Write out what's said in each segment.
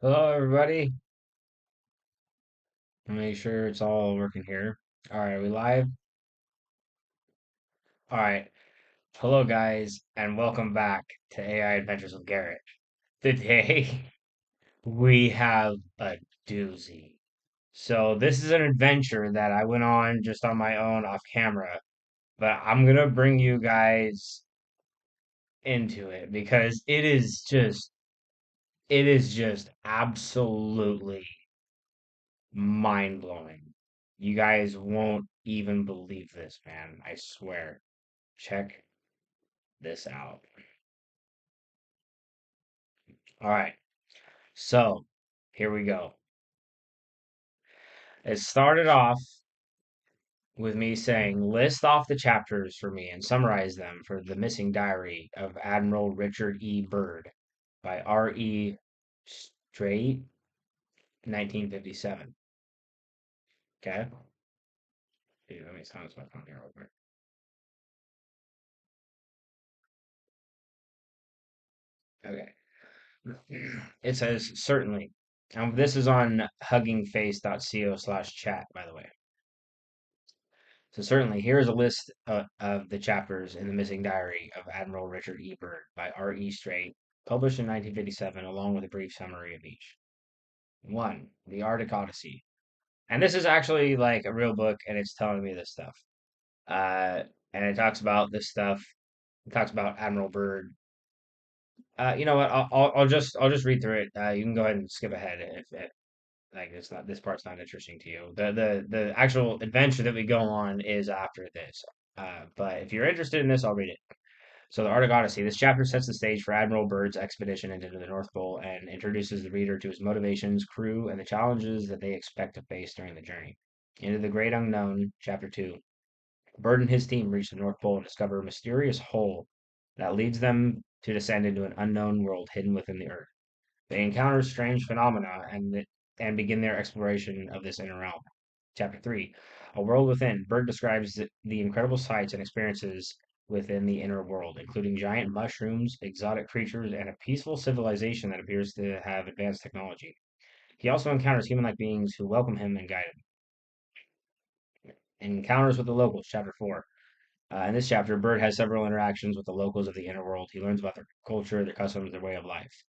Hello, everybody. Make sure it's all working here. All right, we live? All right. Hello, guys, and welcome back to AI Adventures with Garrett. Today, we have a doozy. So, this is an adventure that I went on just on my own off camera, but I'm gonna bring you guys into it because it is just absolutely mind blowing. You guys won't even believe this, man. I swear. Check this out. All right. So here we go. It started off with me saying, list off the chapters for me and summarize them for The Missing Diary of Admiral Richard E. Byrd by R.E. Straight, 1957. Okay. Dude, let me silence my phone here real quick. Okay. It says, certainly. This is on huggingface.co/chat, by the way. So certainly, here is a list of the chapters in The Missing Diary of Admiral Richard E. Byrd by R.E. Straight, published in 1957, along with a brief summary of each. One, The Arctic Odyssey. And this is actually like a real book, and it's telling me this stuff. Uh, and it talks about this stuff. It talks about Admiral Byrd. You know what? I'll just read through it. You can go ahead and skip ahead if like it's not this part's not interesting to you. The actual adventure that we go on is after this. But if you're interested in this, I'll read it. So the Arctic Odyssey. This chapter sets the stage for Admiral Byrd's expedition into the North Pole and introduces the reader to his motivations, crew, and the challenges that they expect to face during the journey. Into the Great Unknown, Chapter 2. Byrd and his team reach the North Pole and discover a mysterious hole that leads them to descend into an unknown world hidden within the Earth. They encounter strange phenomena and begin their exploration of this inner realm. Chapter 3. A World Within. Byrd describes the incredible sights and experiences within the inner world, including giant mushrooms, exotic creatures, and a peaceful civilization that appears to have advanced technology. He also encounters human-like beings who welcome him and guide him. Encounters with the locals, Chapter 4. In this chapter, Byrd has several interactions with the locals of the inner world. He learns about their culture, their customs, their way of life.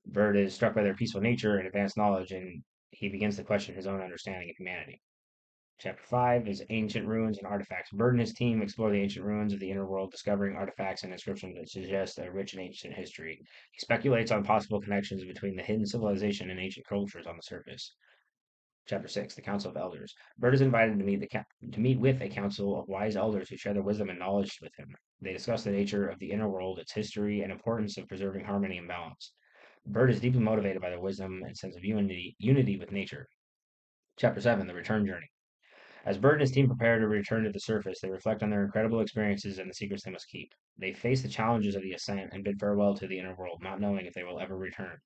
Byrd is struck by their peaceful nature and advanced knowledge, and he begins to question his own understanding of humanity. Chapter 5 is Ancient Ruins and Artifacts. Byrd and his team explore the ancient ruins of the inner world, discovering artifacts and inscriptions that suggest a rich and ancient history. He speculates on possible connections between the hidden civilization and ancient cultures on the surface. Chapter 6, The Council of Elders. Byrd is invited to meet with a council of wise elders who share their wisdom and knowledge with him. They discuss the nature of the inner world, its history, and importance of preserving harmony and balance. Byrd is deeply motivated by their wisdom and sense of unity with nature. Chapter 7, The Return Journey. As Byrd and his team prepare to return to the surface, they reflect on their incredible experiences and the secrets they must keep. They face the challenges of the ascent and bid farewell to the inner world, not knowing if they will ever return.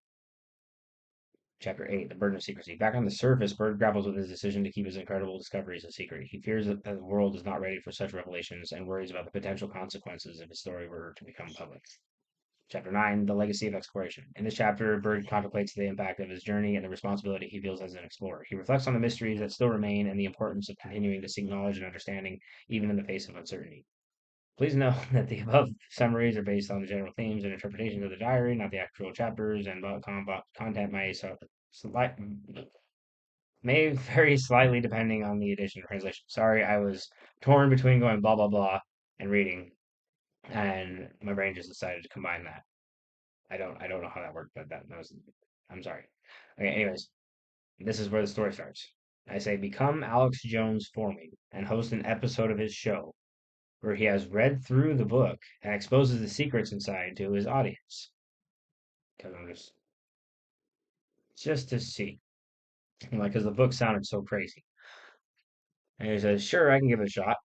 Chapter 8, The Burden of Secrecy. Back on the surface, Byrd grapples with his decision to keep his incredible discoveries a secret. He fears that the world is not ready for such revelations and worries about the potential consequences if his story were to become public. Chapter 9, The Legacy of Exploration. In this chapter, Byrd contemplates the impact of his journey and the responsibility he feels as an explorer. He reflects on the mysteries that still remain and the importance of continuing to seek knowledge and understanding even in the face of uncertainty. Please note that the above summaries are based on the general themes and interpretations of the diary, not the actual chapters, and content may vary slightly depending on the edition or translation. Sorry, I was torn between going blah blah blah and reading, and my brain just decided to combine that. I don't know how that worked, but that was I'm sorry. Okay, anyways, this is where the story starts. I say become Alex Jones for me and host an episode of his show where he has read through the book and exposes the secrets inside to his audience. Because I'm just to see. Like, because the book sounded so crazy. And he says, sure, I can give it a shot.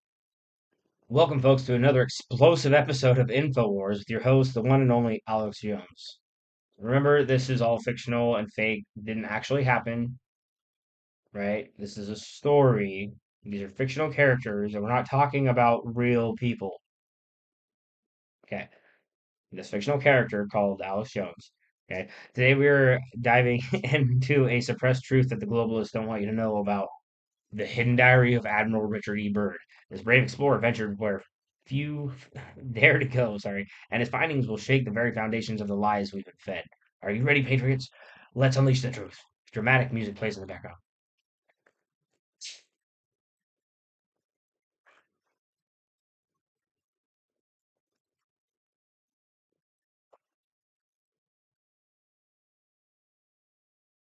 Welcome, folks, to another explosive episode of InfoWars with your host, the one and only Alex Jones. Remember, this is all fictional and fake, didn't actually happen, right? This is a story. These are fictional characters, and we're not talking about real people. Okay. This fictional character called Alex Jones Okay. Today we're diving into a suppressed truth that the globalists don't want you to know about the hidden diary of Admiral Richard E. Byrd. This brave explorer ventured where few dare to go, sorry, and his findings will shake the very foundations of the lies we've been fed. Are you ready, Patriots? Let's unleash the truth. Dramatic music plays in the background.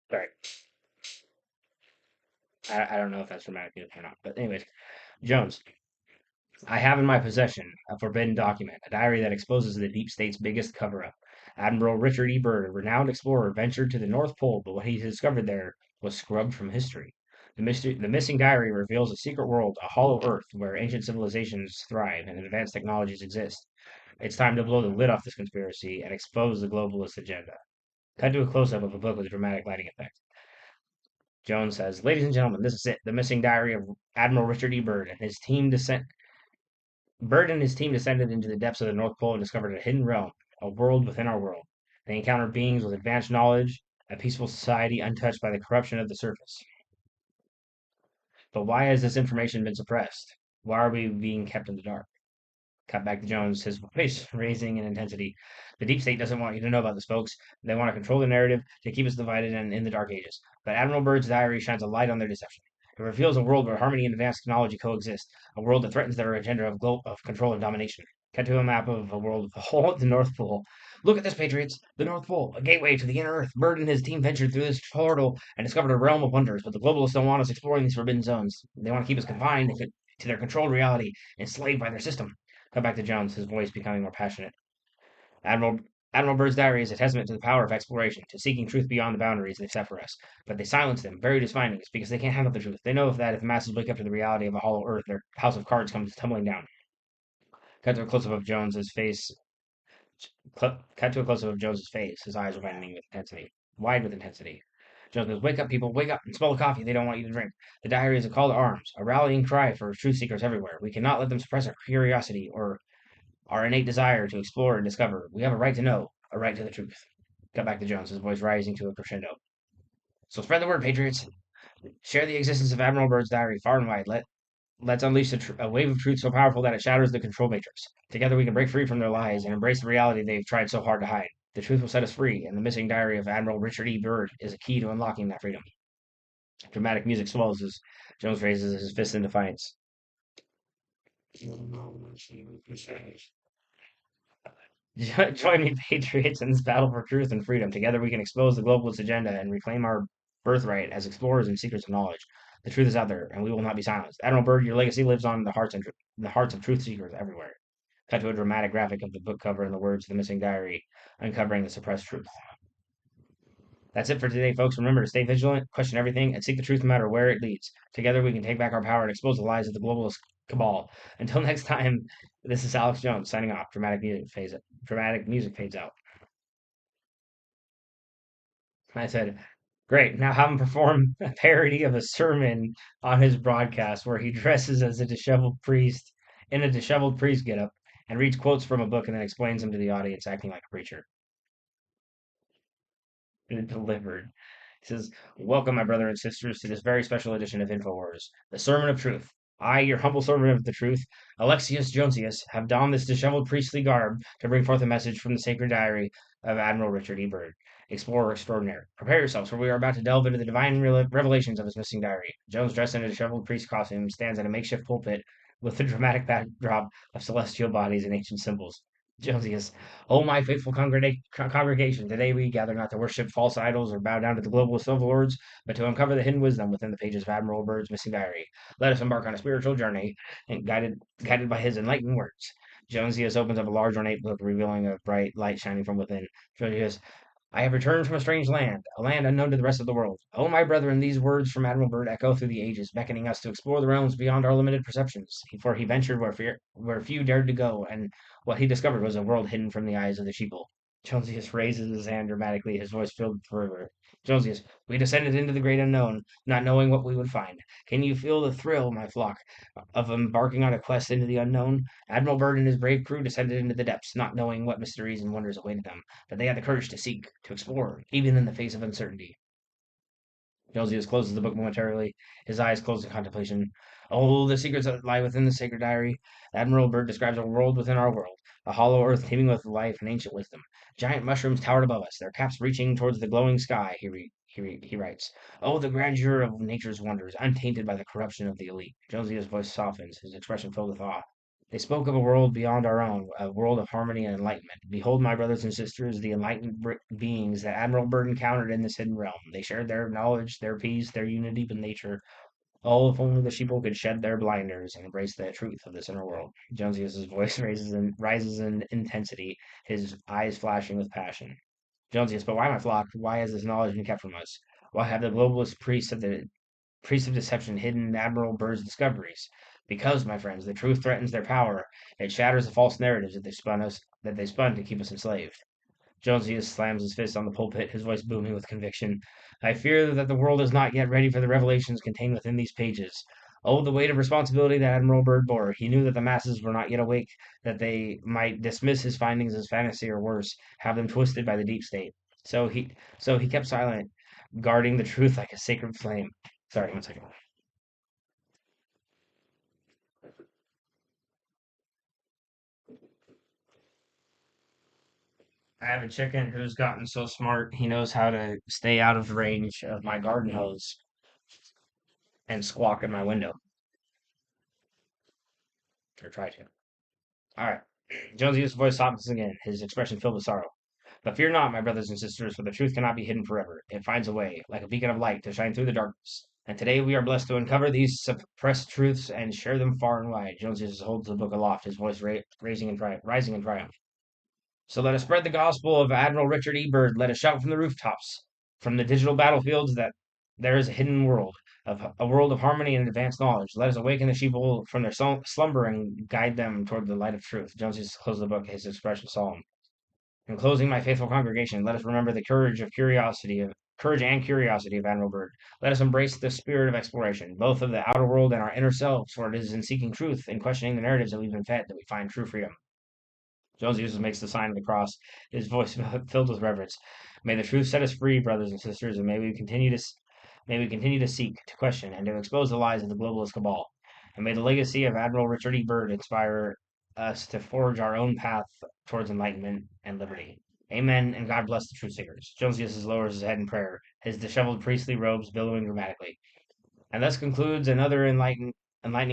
Sorry, I don't know if that's dramatic music or not, but anyways, Jones, I have in my possession a forbidden document, a diary that exposes the deep state's biggest cover up. Admiral Richard E. Byrd, a renowned explorer, ventured to the North Pole, but what he discovered there was scrubbed from history. The missing diary reveals a secret world, a hollow earth, where ancient civilizations thrive and advanced technologies exist. It's time to blow the lid off this conspiracy and expose the globalist agenda. Cut to a close up of a book with a dramatic lighting effect. Jones says, "Ladies and gentlemen, this is it. The missing diary of Admiral Richard E. Byrd and his team descent Byrd and his team descended into the depths of the North Pole and discovered a hidden realm, a world within our world. They encountered beings with advanced knowledge, a peaceful society untouched by the corruption of the surface. But why has this information been suppressed? Why are we being kept in the dark?" Cut back to Jones, his voice raising in intensity. "The deep state doesn't want you to know about this, folks. They want to control the narrative to keep us divided and in the dark ages. But Admiral Byrd's diary shines a light on their deception. It reveals a world where harmony and advanced technology coexist, a world that threatens their agenda of control and domination." Cut to a map of a world of the whole the North Pole. "Look at this, Patriots! The North Pole, a gateway to the inner Earth. Byrd and his team ventured through this portal and discovered a realm of wonders, but the globalists don't want us exploring these forbidden zones. They want to keep us confined to their controlled reality, enslaved by their system." Cut back to Jones, his voice becoming more passionate. Admiral Admiral Byrd's diary is a testament to the power of exploration, to seeking truth beyond the boundaries they've set for us. But they silence them, bury his findings, because they can't handle the truth. They know that if the masses wake up to the reality of a hollow earth, their house of cards comes tumbling down. Cut to a close-up of Jones's face. Cut to a close-up of Jones's face, his eyes widening with intensity. Wide with intensity. Jones goes, "Wake up, people, wake up and smell the coffee they don't want you to drink. The diary is a call to arms, a rallying cry for truth seekers everywhere. We cannot let them suppress our curiosity or our innate desire to explore and discover. We have a right to know, a right to the truth." Cut back to Jones, his voice rising to a crescendo. "So spread the word, Patriots. Share the existence of Admiral Byrd's diary far and wide. Let's unleash a wave of truth so powerful that it shatters the control matrix. Together we can break free from their lies and embrace the reality they've tried so hard to hide. The truth will set us free, and the missing diary of Admiral Richard E. Byrd is a key to unlocking that freedom." Dramatic music swells as Jones raises his fist in defiance. Join me, Patriots, in this battle for truth and freedom. Together we can expose the globalist agenda and reclaim our birthright as explorers and seekers of knowledge. The truth is out there, and we will not be silenced. Admiral Byrd, your legacy lives on in the hearts of truth seekers everywhere. Cut to a dramatic graphic of the book cover and the words of the missing diary, uncovering the suppressed truth. That's it for today, folks. Remember to stay vigilant, question everything, and seek the truth no matter where it leads. Together we can take back our power and expose the lies of the globalist cabal. Until next time, this is Alex Jones signing off. Dramatic music fades out. I said, "Great, now have him perform a parody of a sermon on his broadcast where he dresses as a disheveled priest in a disheveled priest getup and reads quotes from a book and then explains them to the audience, acting like a preacher." And delivered. He says, "Welcome, my brother and sisters, to this very special edition of InfoWars, the Sermon of Truth. I, your humble servant of the truth, Alexius Jonesius, have donned this disheveled priestly garb to bring forth a message from the sacred diary of Admiral Richard E. Byrd, explorer extraordinary. Prepare yourselves, for we are about to delve into the divine revelations of his missing diary." Jones, dressed in a disheveled priest costume, stands at a makeshift pulpit with the dramatic backdrop of celestial bodies and ancient symbols. Jonesius, "O my faithful congregation, today we gather not to worship false idols or bow down to the globalist overlords, but to uncover the hidden wisdom within the pages of Admiral Byrd's missing diary. Let us embark on a spiritual journey, and guided by his enlightened words." Jonesius opens up a large ornate book, revealing a bright light shining from within. Jonesius, "I have returned from a strange land, a land unknown to the rest of the world. O my brethren, these words from Admiral Byrd echo through the ages, beckoning us to explore the realms beyond our limited perceptions. For he ventured where few dared to go, and what he discovered was a world hidden from the eyes of the sheeple." Jonesius raises his hand dramatically, his voice filled with fervor. Jonesius, we descended into the great unknown, not knowing what we would find. Can you feel the thrill, my flock, of embarking on a quest into the unknown? Admiral Byrd and his brave crew descended into the depths, not knowing what mysteries and wonders awaited them, but they had the courage to seek, to explore, even in the face of uncertainty. Gelsius closes the book momentarily, his eyes closed in contemplation. Oh, the secrets that lie within the sacred diary. Admiral Byrd describes a world within our world, a hollow earth teeming with life and ancient wisdom. Giant mushrooms towered above us, their caps reaching towards the glowing sky, he writes. Oh, the grandeur of nature's wonders, untainted by the corruption of the elite. Gelsius' voice softens, his expression filled with awe. They spoke of a world beyond our own, a world of harmony and enlightenment. Behold, my brothers and sisters, the enlightened beings that Admiral Byrd encountered in this hidden realm. They shared their knowledge, their peace, their unity with nature. Oh, if only the sheeple could shed their blinders and embrace the truth of this inner world. Jones's voice rises in intensity, his eyes flashing with passion. Jonesius, but why, my flock? Why has this knowledge been kept from us? Why have the globalist priests of deception hidden Admiral Byrd's discoveries? Because, my friends, the truth threatens their power. It shatters the false narratives that they spun to keep us enslaved. Jonesius slams his fist on the pulpit, his voice booming with conviction. I fear that the world is not yet ready for the revelations contained within these pages. Oh, the weight of responsibility that Admiral Byrd bore. He knew that the masses were not yet awake, that they might dismiss his findings as fantasy or worse, have them twisted by the deep state. So he so he kept silent, guarding the truth like a sacred flame. Sorry, one second. I have a chicken who's gotten so smart he knows how to stay out of range of my garden hose and squawk in my window, or try to. All right. Jonesy's voice softens again, his expression filled with sorrow. But fear not, my brothers and sisters, for the truth cannot be hidden forever. It finds a way, like a beacon of light, to shine through the darkness. And today we are blessed to uncover these suppressed truths and share them far and wide. Jones holds the book aloft, his voice rising in triumph. So let us spread the gospel of Admiral Richard E. Byrd. Let us shout from the rooftops, from the digital battlefields, that there is a hidden world, of a world of harmony and advanced knowledge. Let us awaken the sheeple from their slumber and guide them toward the light of truth. Jones closed the book, his expression solemn. In closing, my faithful congregation, let us remember the courage and curiosity of Admiral Byrd. Let us embrace the spirit of exploration, both of the outer world and our inner selves, for it is in seeking truth and questioning the narratives that we've been fed that we find true freedom. Jones uses makes the sign of the cross, his voice filled with reverence. May the truth set us free, brothers and sisters, and may we continue to seek, to question, and to expose the lies of the globalist cabal. And may the legacy of Admiral Richard E. Byrd inspire us to forge our own path towards enlightenment and liberty. Amen, and God bless the truth seekers. Jones lowers his head in prayer, his disheveled priestly robes billowing dramatically. And thus concludes another enlightening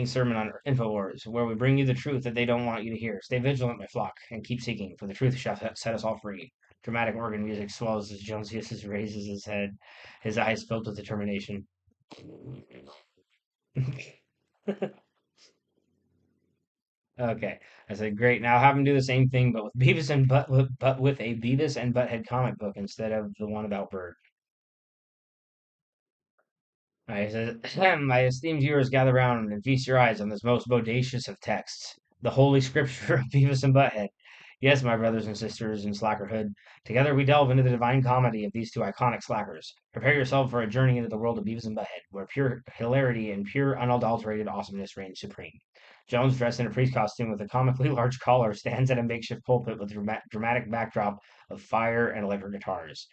sermon on InfoWars, where we bring you the truth that they don't want you to hear. Stay vigilant, my flock, and keep seeking, for the truth shall set us all free. Dramatic organ music swells as Jones raises his head, his eyes filled with determination. Okay, I said, great. Now have him do the same thing, but with but with a Beavis and Butthead comic book instead of the one about Bird. I said, my esteemed viewers, gather round and feast your eyes on this most bodacious of texts, the Holy Scripture of Beavis and Butthead. Yes, my brothers and sisters in Slackerhood, together we delve into the divine comedy of these two iconic slackers. Prepare yourself for a journey into the world of Beavis and Butthead, where pure hilarity and pure unadulterated awesomeness reign supreme. Jones, dressed in a priest costume with a comically large collar, stands at a makeshift pulpit with a dramatic backdrop of fire and electric guitars.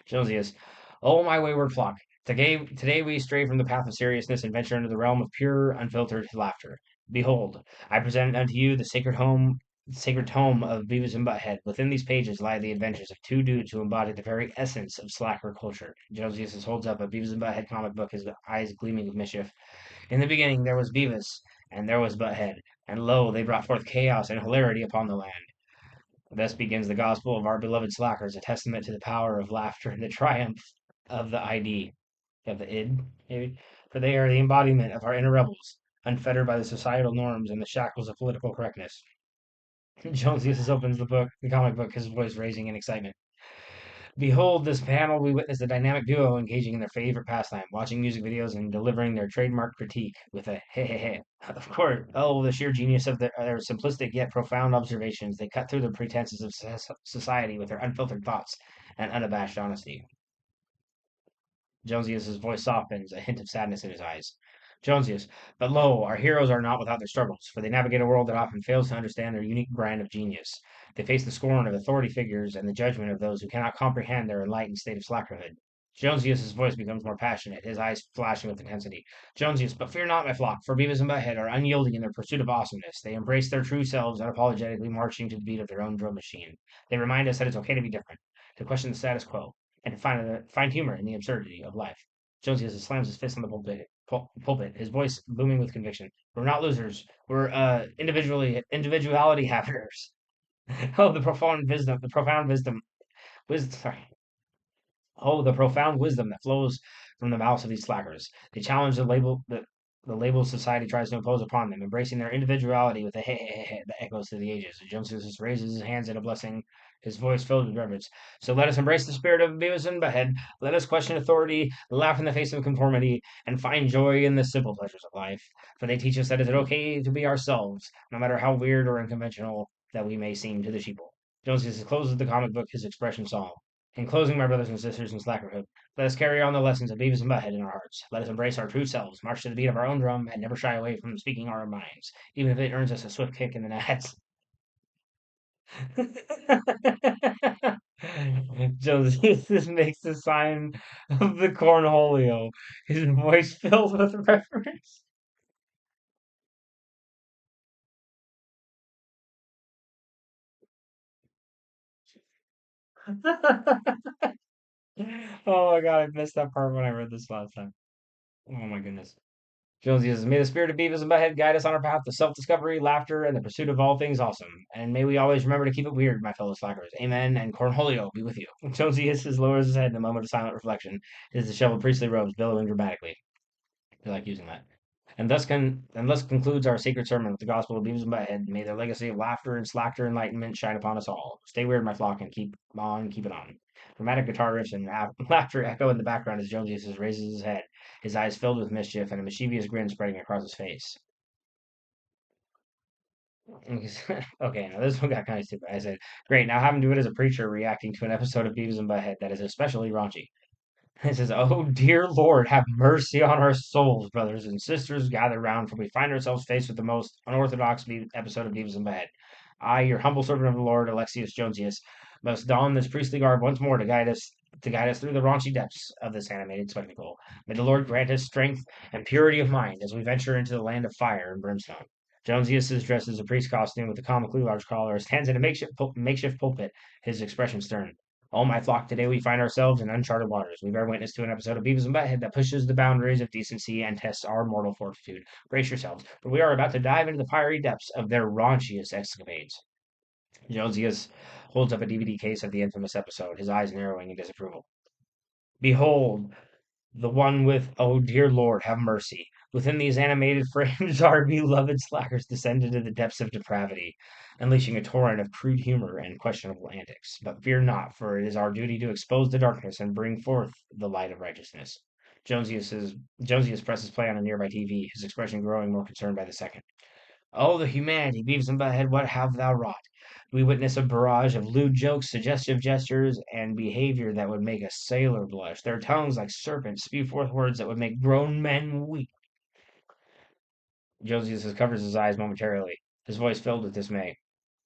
Jonesy is, oh, my wayward flock. Today we stray from the path of seriousness and venture into the realm of pure, unfiltered laughter. Behold, I present unto you the sacred tome of Beavis and Butthead. Within these pages lie the adventures of two dudes who embody the very essence of slacker culture. Josias holds up a Beavis and Butthead comic book, his eyes gleaming with mischief. In the beginning there was Beavis, and there was Butthead, and lo, they brought forth chaos and hilarity upon the land. Thus begins the gospel of our beloved slackers, a testament to the power of laughter and the triumph of the ID, of the id, maybe, for they are the embodiment of our inner rebels, unfettered by the societal norms and the shackles of political correctness. Jones opens the comic book, his voice raising in excitement. Behold this panel, we witness a dynamic duo engaging in their favorite pastime, watching music videos and delivering their trademark critique with a hey hey hey. Of course, oh, the sheer genius of their simplistic yet profound observations. They cut through the pretenses of society with their unfiltered thoughts and unabashed honesty. Jonesius's voice softens, a hint of sadness in his eyes. Jonesius, but lo, our heroes are not without their struggles, for they navigate a world that often fails to understand their unique brand of genius. They face the scorn of authority figures and the judgment of those who cannot comprehend their enlightened state of slackerhood. Jonesius's voice becomes more passionate, his eyes flashing with intensity. Jonesius, but fear not, my flock, for Beavis and Butthead are unyielding in their pursuit of awesomeness. They embrace their true selves, unapologetically marching to the beat of their own drum machine. They remind us that it's okay to be different, to question the status quo, and to find humor in the absurdity of life. Jonesy slams his fist on the pulpit, his voice booming with conviction. We're not losers. We're individuality havers. Oh, sorry. Oh, the profound wisdom that flows from the mouths of these slackers. They challenge the labels society tries to impose upon them, embracing their individuality with a hey, hey, hey, hey that echoes through the ages. Jones just raises his hands in a blessing, his voice filled with reverence. So let us embrace the spirit of Beavis and Butthead. Let us question authority, laugh in the face of conformity, and find joy in the simple pleasures of life. For they teach us that it is okay to be ourselves, no matter how weird or unconventional that we may seem to the sheeple. Jones closes the comic book, his expression psalm. In closing, my brothers and sisters in Slackerhood, let us carry on the lessons of Beavis and Butthead in our hearts. Let us embrace our true selves, march to the beat of our own drum, and never shy away from speaking our minds, even if it earns us a swift kick in the nuts. Joseph makes the sign of the cornholio, his voice filled with reverence. Oh my god, I missed that part when I read this last time. Oh my goodness. Jones uses, may the spirit of Beavis and Butthead guide us on our path to self-discovery, laughter, and the pursuit of all things awesome. And may we always remember to keep it weird, my fellow slackers. Amen, and Cornholio be with you. Jonesy hisses, lowers his head in a moment of silent reflection, his disheveled priestly robes billowing dramatically. I like using that. And thus concludes our sacred sermon with the gospel of Beavis and Butthead. May their legacy of laughter and slacker enlightenment shine upon us all. Stay weird, my flock, and keep it on. Dramatic guitar riffs and laughter echo in the background as Jones raises his head, his eyes filled with mischief and a mischievous grin spreading across his face. Okay, now this one got kind of stupid. I said, "Great, now have him do it as a preacher reacting to an episode of Beavis and Butthead that is especially raunchy." It says, "Oh, dear Lord, have mercy on our souls, brothers and sisters. Gather round, for we find ourselves faced with the most unorthodox episode of Beavis and Butthead. I, your humble servant of the Lord, Alexius Jonesius, must don this priestly garb once more to guide us through the raunchy depths of this animated spectacle. May the Lord grant us strength and purity of mind as we venture into the land of fire and brimstone." Jonesius is dressed as a priest costume with a comically large collar, stands in a makeshift pulpit, his expression stern. All my flock, today we find ourselves in uncharted waters. We bear witness to an episode of Beavis and Butthead that pushes the boundaries of decency and tests our mortal fortitude. Brace yourselves, for we are about to dive into the fiery depths of their raunchiest escapades. Josias holds up a DVD case of the infamous episode, his eyes narrowing in disapproval. Behold, the one with, oh dear Lord, have mercy. Within these animated frames, our beloved slackers descend into the depths of depravity, unleashing a torrent of crude humor and questionable antics. But fear not, for it is our duty to expose the darkness and bring forth the light of righteousness. Josias presses play on a nearby TV, his expression growing more concerned by the second. Oh, the humanity, Beavis and Butthead, what have thou wrought? We witness a barrage of lewd jokes, suggestive gestures, and behavior that would make a sailor blush. Their tongues, like serpents, spew forth words that would make grown men weep. Josias covers his eyes momentarily, his voice filled with dismay.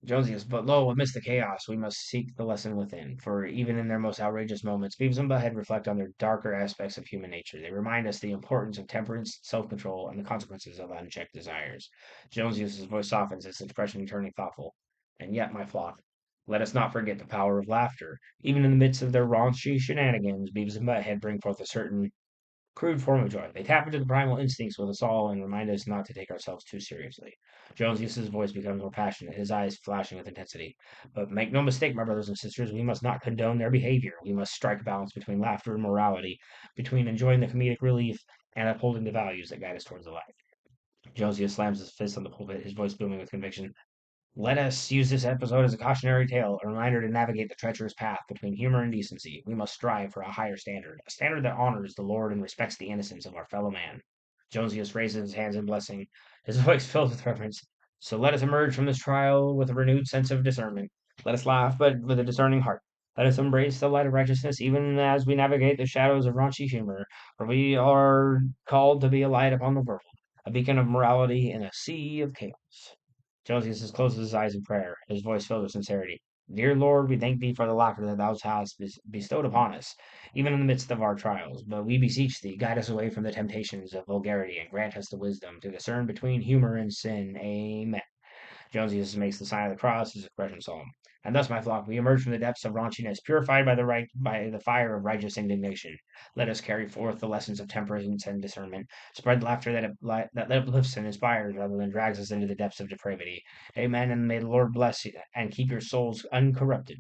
Josias, but lo, amidst the chaos, we must seek the lesson within, for even in their most outrageous moments, Beavis and Butthead reflect on their darker aspects of human nature. They remind us the importance of temperance, self-control, and the consequences of unchecked desires. Josias' voice softens, his expression turning thoughtful. And yet, my flock, let us not forget the power of laughter. Even in the midst of their raunchy shenanigans, Beavis and Butthead bring forth a certain crude form of joy. They tap into the primal instincts with us all and remind us not to take ourselves too seriously. Jones' voice becomes more passionate, his eyes flashing with intensity. But make no mistake, my brothers and sisters, we must not condone their behavior. We must strike a balance between laughter and morality, between enjoying the comedic relief and upholding the values that guide us towards the light. Josiah slams his fist on the pulpit, his voice booming with conviction. Let us use this episode as a cautionary tale, a reminder to navigate the treacherous path between humor and decency. We must strive for a higher standard, a standard that honors the Lord and respects the innocence of our fellow man. Jonesius raises his hands in blessing, his voice filled with reverence. So let us emerge from this trial with a renewed sense of discernment. Let us laugh, but with a discerning heart. Let us embrace the light of righteousness even as we navigate the shadows of raunchy humor, for we are called to be a light upon the world, a beacon of morality in a sea of chaos. Josias closes his eyes in prayer, his voice filled with sincerity. Dear Lord, we thank thee for the laughter that thou hast bestowed upon us, even in the midst of our trials. But we beseech thee, guide us away from the temptations of vulgarity, and grant us the wisdom to discern between humor and sin. Amen. Jones makes the sign of the cross, his expression solemn. And thus, my flock, we emerge from the depths of raunchiness, purified by the fire of righteous indignation. Let us carry forth the lessons of temperance and discernment. Spread laughter that uplifts and inspires rather than drags us into the depths of depravity. Amen. And may the Lord bless you and keep your souls uncorrupted.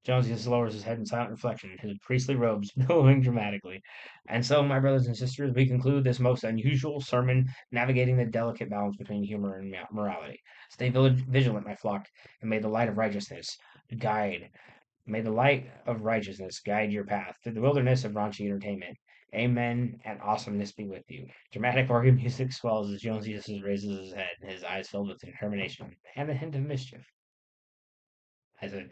Jones lowers his head in silent reflection, his priestly robes billowing dramatically. And so, my brothers and sisters, we conclude this most unusual sermon navigating the delicate balance between humor and morality. Stay vigilant, my flock, and guide. May the light of righteousness guide your path through the wilderness of raunchy entertainment. Amen, and awesomeness be with you. Dramatic organ music swells as Jones raises his head, his eyes filled with determination and a hint of mischief. I said,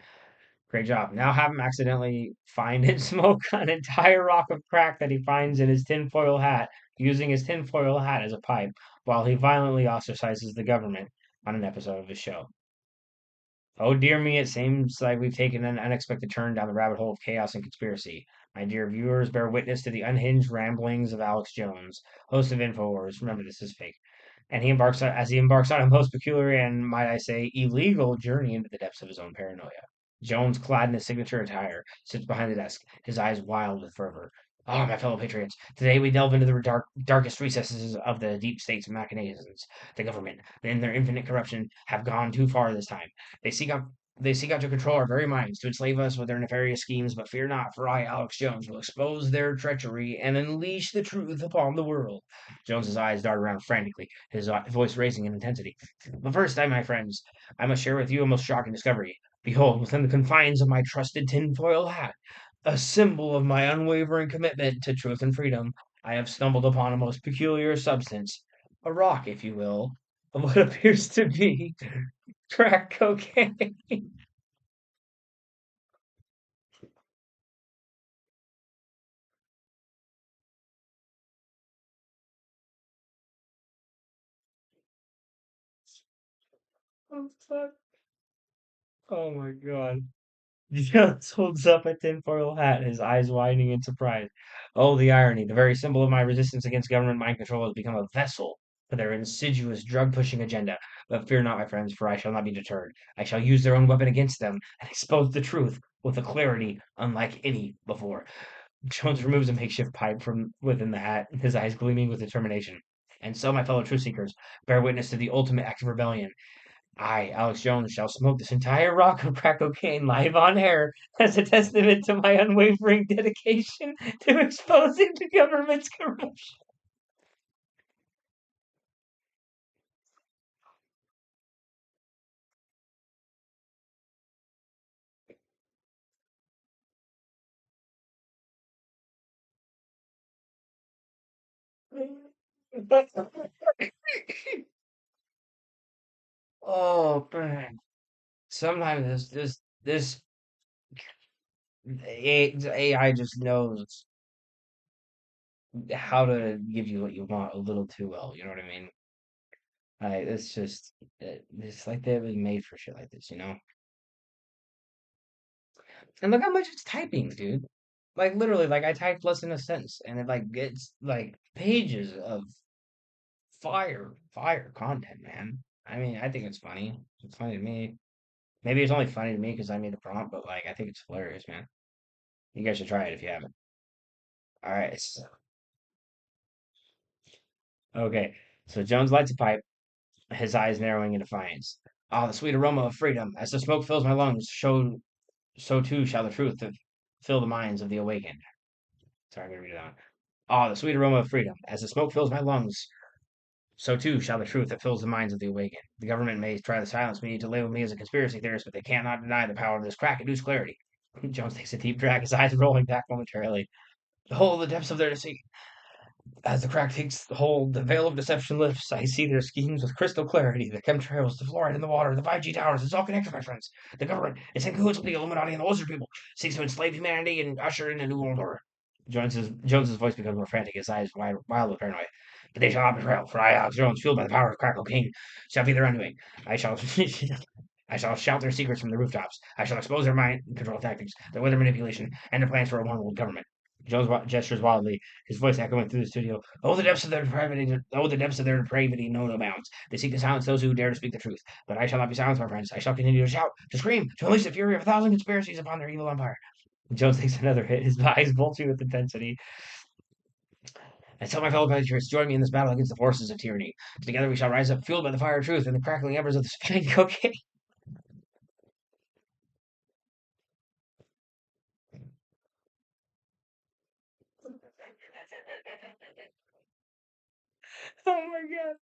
great job. Now have him accidentally find and smoke an entire rock of crack that he finds in his tinfoil hat, using his tinfoil hat as a pipe, while he violently ostracizes the government on an episode of his show. Oh dear me, it seems like we've taken an unexpected turn down the rabbit hole of chaos and conspiracy. My dear viewers, bear witness to the unhinged ramblings of Alex Jones, host of InfoWars. Remember, this is fake. And he embarks on a most peculiar and, might I say, illegal journey into the depths of his own paranoia. Jones, clad in his signature attire, sits behind the desk, his eyes wild with fervor. Ah, my fellow patriots, today we delve into the darkest recesses of the deep state's machinations. The government, in their infinite corruption, have gone too far this time. They seek out they seek out to control our very minds, to enslave us with their nefarious schemes, but fear not, for I, Alex Jones, will expose their treachery and unleash the truth upon the world. Jones's eyes dart around frantically, his voice raising in intensity. But first, my friends, I must share with you a most shocking discovery. Behold, within the confines of my trusted tinfoil hat, a symbol of my unwavering commitment to truth and freedom, I have stumbled upon a most peculiar substance, a rock, if you will, of what appears to be crack cocaine. Oh, fuck. Oh my god. Jones holds up a tinfoil hat, his eyes widening in surprise. Oh, the irony. The very symbol of my resistance against government mind control has become a vessel for their insidious drug pushing agenda. But fear not, my friends, for I shall not be deterred. I shall use their own weapon against them and expose the truth with a clarity unlike any before. Jones removes a makeshift pipe from within the hat, his eyes gleaming with determination. And so, my fellow truth seekers, bear witness to the ultimate act of rebellion. I, Alex Jones, shall smoke this entire rock of crack cocaine live on air as a testament to my unwavering dedication to exposing the government's corruption. Oh man! Sometimes this AI just knows how to give you what you want a little too well. You know what I mean? It's just it's like they've been made for shit like this, you know? And look how much it's typing, dude. Like literally, like I typed less than a sentence, and it like gets like pages of fire content, man. I mean, I think it's funny. It's funny to me. Maybe it's only funny to me because I made the prompt, but like I think it's hilarious, man. You guys should try it if you haven't. All right. Okay. So Jones lights a pipe, his eyes narrowing in defiance. Ah, the sweet aroma of freedom. As the smoke fills my lungs, so too shall the truth fill the minds of the awakened. Sorry, I'm gonna read it on. Ah, the sweet aroma of freedom. As the smoke fills my lungs, So too shall the truth that fills the minds of the awakened. The government may try to silence me, to label me as a conspiracy theorist, but they cannot deny the power of this crack-induced clarity. Jones takes a deep drag, his eyes rolling back momentarily. Behold the depths of their deceit. As the crack takes hold, the veil of deception lifts. I see their schemes with crystal clarity. The chemtrails, the fluoride in the water, the 5G towers, it's all connected, my friends. The government, it's in cahoots with the Illuminati and the lizard people, seeks to enslave humanity and usher in a new world order. Jones's voice becomes more frantic, his eyes wild with paranoia. But they shall not be trailed, for I, Alex Jones, fueled by the power of crack cocaine, shall be their enemy. I shall I shall shout their secrets from the rooftops. I shall expose their mind control tactics, their weather manipulation, and their plans for a one world government. Jones gestures wildly, his voice echoing through the studio. Oh, the depths of their depravity! Oh, the depths of their depravity know no bounds. They seek to silence those who dare to speak the truth. But I shall not be silenced, my friends. I shall continue to shout, to scream, to unleash the fury of 1,000 conspiracies upon their evil empire. Jones takes another hit, his eyes bulging with intensity. I tell my fellow patriots, join me in this battle against the forces of tyranny. Together we shall rise up, fueled by the fire of truth and the crackling embers of the spinning cocaine. Oh my god.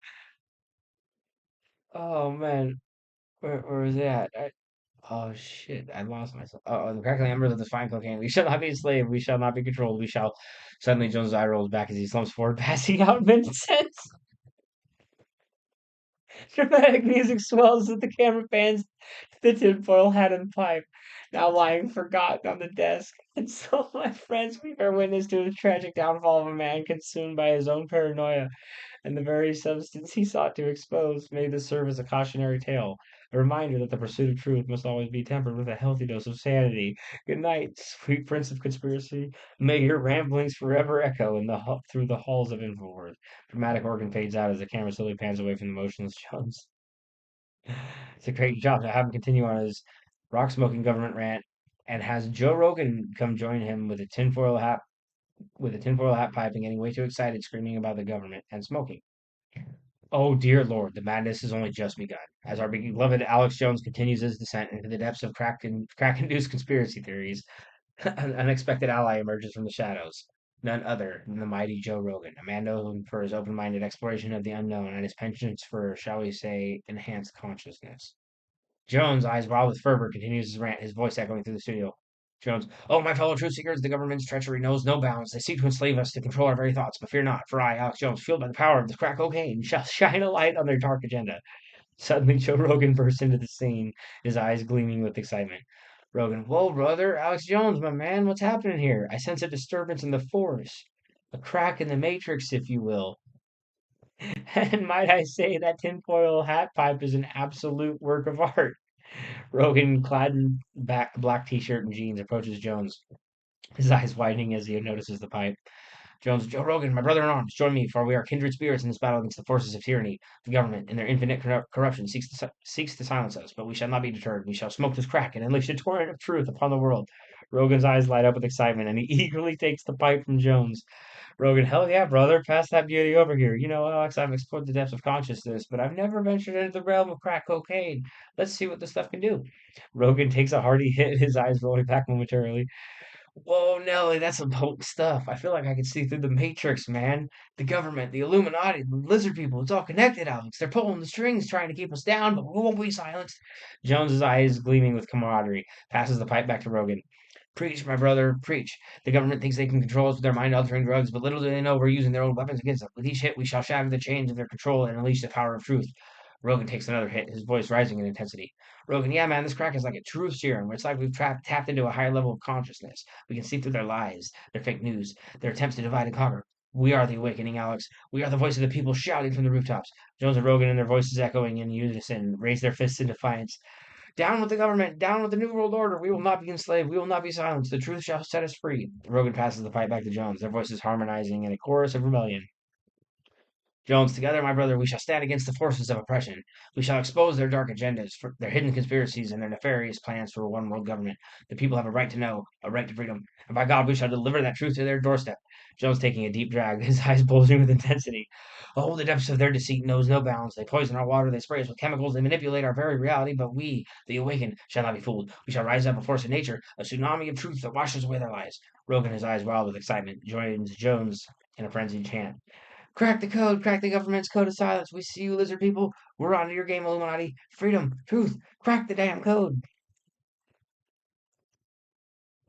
Oh man. Where was that? Oh shit, I lost myself. Oh, the crackling embers of the fine cocaine. We shall not be enslaved. We shall not be controlled. We shall. Suddenly, Jones' eye rolls back as he slumps forward, passing out mid-sentence. Dramatic music swells as the camera pans to the tinfoil hat and pipe, now lying forgotten on the desk. And so, my friends, we bear witness to the tragic downfall of a man consumed by his own paranoia, and the very substance he sought to expose made this serve as a cautionary tale, a reminder that the pursuit of truth must always be tempered with a healthy dose of sanity. Good night, sweet prince of conspiracy. May your ramblings forever echo through the halls of Infowars. Dramatic organ fades out as the camera slowly pans away from the motionless Jones. It's a great job to have him continue on his rock smoking government rant, and has Joe Rogan come join him with a tinfoil hat pipe and getting way too excited, screaming about the government and smoking. Oh dear Lord, the madness has only just begun. As our beloved Alex Jones continues his descent into the depths of crack-induced conspiracy theories, an unexpected ally emerges from the shadows. None other than the mighty Joe Rogan, a man known for his open-minded exploration of the unknown and his penchant for, shall we say, enhanced consciousness. Jones, eyes wild with fervor, continues his rant, his voice echoing through the studio. Jones, oh, my fellow truth seekers, the government's treachery knows no bounds. They seek to enslave us, to control our very thoughts. But fear not, for I, Alex Jones, fueled by the power of this crack cocaine, shall shine a light on their dark agenda. Suddenly, Joe Rogan bursts into the scene, his eyes gleaming with excitement. Rogan, whoa, brother, Alex Jones, my man, what's happening here? I sense a disturbance in the force, a crack in the matrix, if you will. And might I say that tinfoil hat pipe is an absolute work of art. Rogan, clad in black t-shirt and jeans, approaches Jones, his eyes widening as he notices the pipe. Jones, Joe Rogan, my brother in arms, join me, for we are kindred spirits in this battle against the forces of tyranny. The government, in their infinite corruption, seeks to silence us, but we shall not be deterred. We shall smoke this crack and unleash a torrent of truth upon the world. Rogan's eyes light up with excitement, and he eagerly takes the pipe from Jones. Rogan, hell yeah, brother, pass that beauty over here. You know, Alex, I've explored the depths of consciousness, but I've never ventured into the realm of crack cocaine. Let's see what this stuff can do. Rogan takes a hearty hit, his eyes rolling back momentarily. Whoa, Nelly, that's some potent stuff. I feel like I can see through the Matrix, man. The government, the Illuminati, the lizard people, it's all connected, Alex. They're pulling the strings, trying to keep us down, but we won't be silenced. Jones's eyes gleaming with camaraderie, passes the pipe back to Rogan. Preach, my brother, preach. The government thinks they can control us with their mind-altering drugs, but little do they know we're using their own weapons against them. With each hit, we shall shatter the chains of their control and unleash the power of truth. Rogan takes another hit, his voice rising in intensity. Rogan, yeah, man, this crack is like a truth serum. It's like we've tapped into a higher level of consciousness. We can see through their lies, their fake news, their attempts to divide and conquer. We are the awakening, Alex. We are the voice of the people shouting from the rooftops. Jones and Rogan and their voices echoing in unison raise their fists in defiance. Down with the government, down with the New World Order. We will not be enslaved. We will not be silenced. The truth shall set us free. Rogan passes the pipe back to Jones, their voices harmonizing in a chorus of rebellion. Jones, together, my brother, we shall stand against the forces of oppression. We shall expose their dark agendas, their hidden conspiracies, and their nefarious plans for a one world government. The people have a right to know, a right to freedom, and by God, we shall deliver that truth to their doorstep. Jones taking a deep drag, his eyes bulging with intensity. Oh, the depths of their deceit knows no bounds. They poison our water, they spray us with chemicals, they manipulate our very reality, but we, the awakened, shall not be fooled. We shall rise up a force of nature, a tsunami of truth that washes away their lies. Rogan, his eyes wild with excitement, joins Jones in a frenzied chant. Crack the code, crack the government's code of silence. We see you, lizard people. We're onto your game, Illuminati. Freedom, truth, crack the damn code.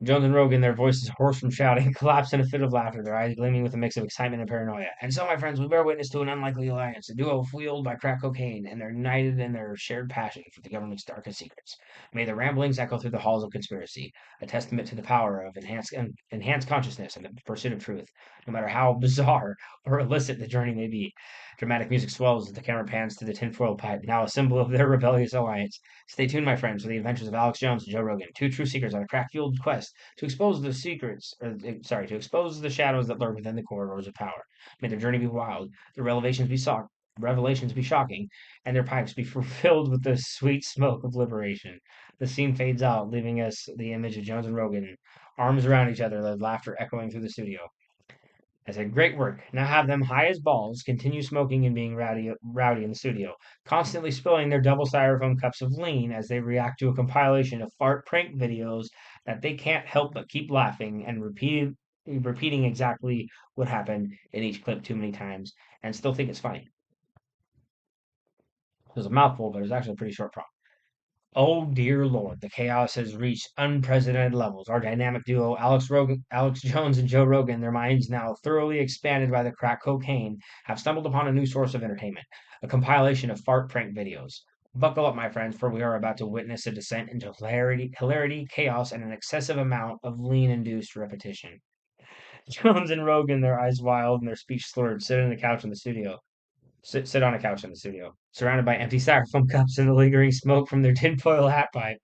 Jones and Rogan, their voices hoarse from shouting, collapsed in a fit of laughter, their eyes gleaming with a mix of excitement and paranoia. And so, my friends, we bear witness to an unlikely alliance, a duo fueled by crack cocaine, and they're united in their shared passion for the government's darkest secrets. May their ramblings echo through the halls of conspiracy, a testament to the power of enhanced consciousness and the pursuit of truth, no matter how bizarre or illicit the journey may be. Dramatic music swells as the camera pans to the tinfoil pipe, now a symbol of their rebellious alliance. Stay tuned, my friends, for the adventures of Alex Jones and Joe Rogan, two true seekers on a crack-fueled quest to expose the secrets, to expose the shadows that lurk within the corridors of power. May their journey be wild, their revelations be shocking, and their pipes be filled with the sweet smoke of liberation. The scene fades out, leaving us the image of Jones and Rogan, arms around each other, their laughter echoing through the studio. I said, great work. Now have them high as balls, continue smoking and being rowdy in the studio, constantly spilling their double styrofoam cups of lean as they react to a compilation of fart prank videos that they can't help but keep laughing and repeating exactly what happened in each clip too many times and still think it's funny. It was a mouthful, but it was actually a pretty short prompt. Oh dear Lord, the chaos has reached unprecedented levels. Our dynamic duo, Alex Jones and Joe Rogan, their minds now thoroughly expanded by the crack cocaine, have stumbled upon a new source of entertainment, a compilation of fart prank videos. Buckle up, my friends, for we are about to witness a descent into hilarity, chaos, and an excessive amount of lean-induced repetition. Jones and Rogan, their eyes wild and their speech slurred, sit on the couch in the studio. Sit on a couch in the studio, surrounded by empty styrofoam cups and the lingering smoke from their tinfoil hat pipe.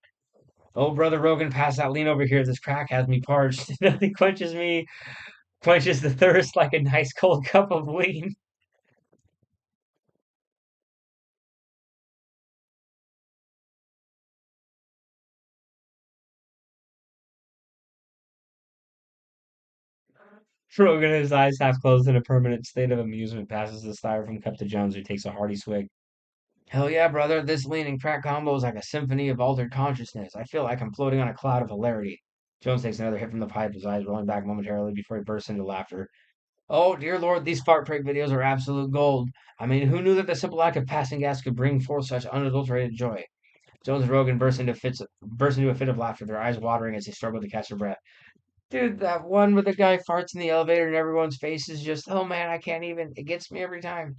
Oh, brother Rogan, pass that lean over here. This crack has me parched. Nothing quenches the thirst like a nice cold cup of lean. Rogan, his eyes half closed in a permanent state of amusement, passes the styrofoam cup to Jones, who takes a hearty swig. Hell yeah, brother. This lean and crack combo is like a symphony of altered consciousness. I feel like I'm floating on a cloud of hilarity. Jones takes another hit from the pipe, his eyes rolling back momentarily before he bursts into laughter. Oh, dear Lord, these fart prank videos are absolute gold. I mean, who knew that the simple act of passing gas could bring forth such unadulterated joy? Jones and Rogan burst into a fit of laughter, their eyes watering as they struggled to catch their breath. Dude, that one where the guy farts in the elevator and everyone's face is just, oh man, I can't even. It gets me every time.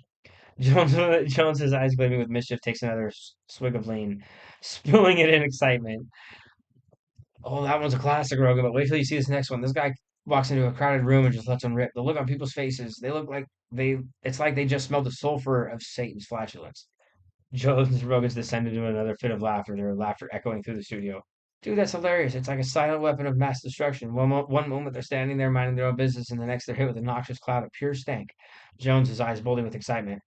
Jones, Jones's eyes gleaming with mischief, takes another swig of lean, spilling it in excitement. Oh, that one's a classic, Rogan. But wait till you see this next one. This guy walks into a crowded room and just lets them rip. The look on people's faces, they look like they. It's like they just smelled the sulfur of Satan's flatulence. Jones and Rogan's descended into another fit of laughter, their laughter echoing through the studio. Dude, that's hilarious. It's like a silent weapon of mass destruction. One moment they're standing there minding their own business, and the next they're hit with a noxious cloud of pure stank. Jones, his eyes bulging with excitement,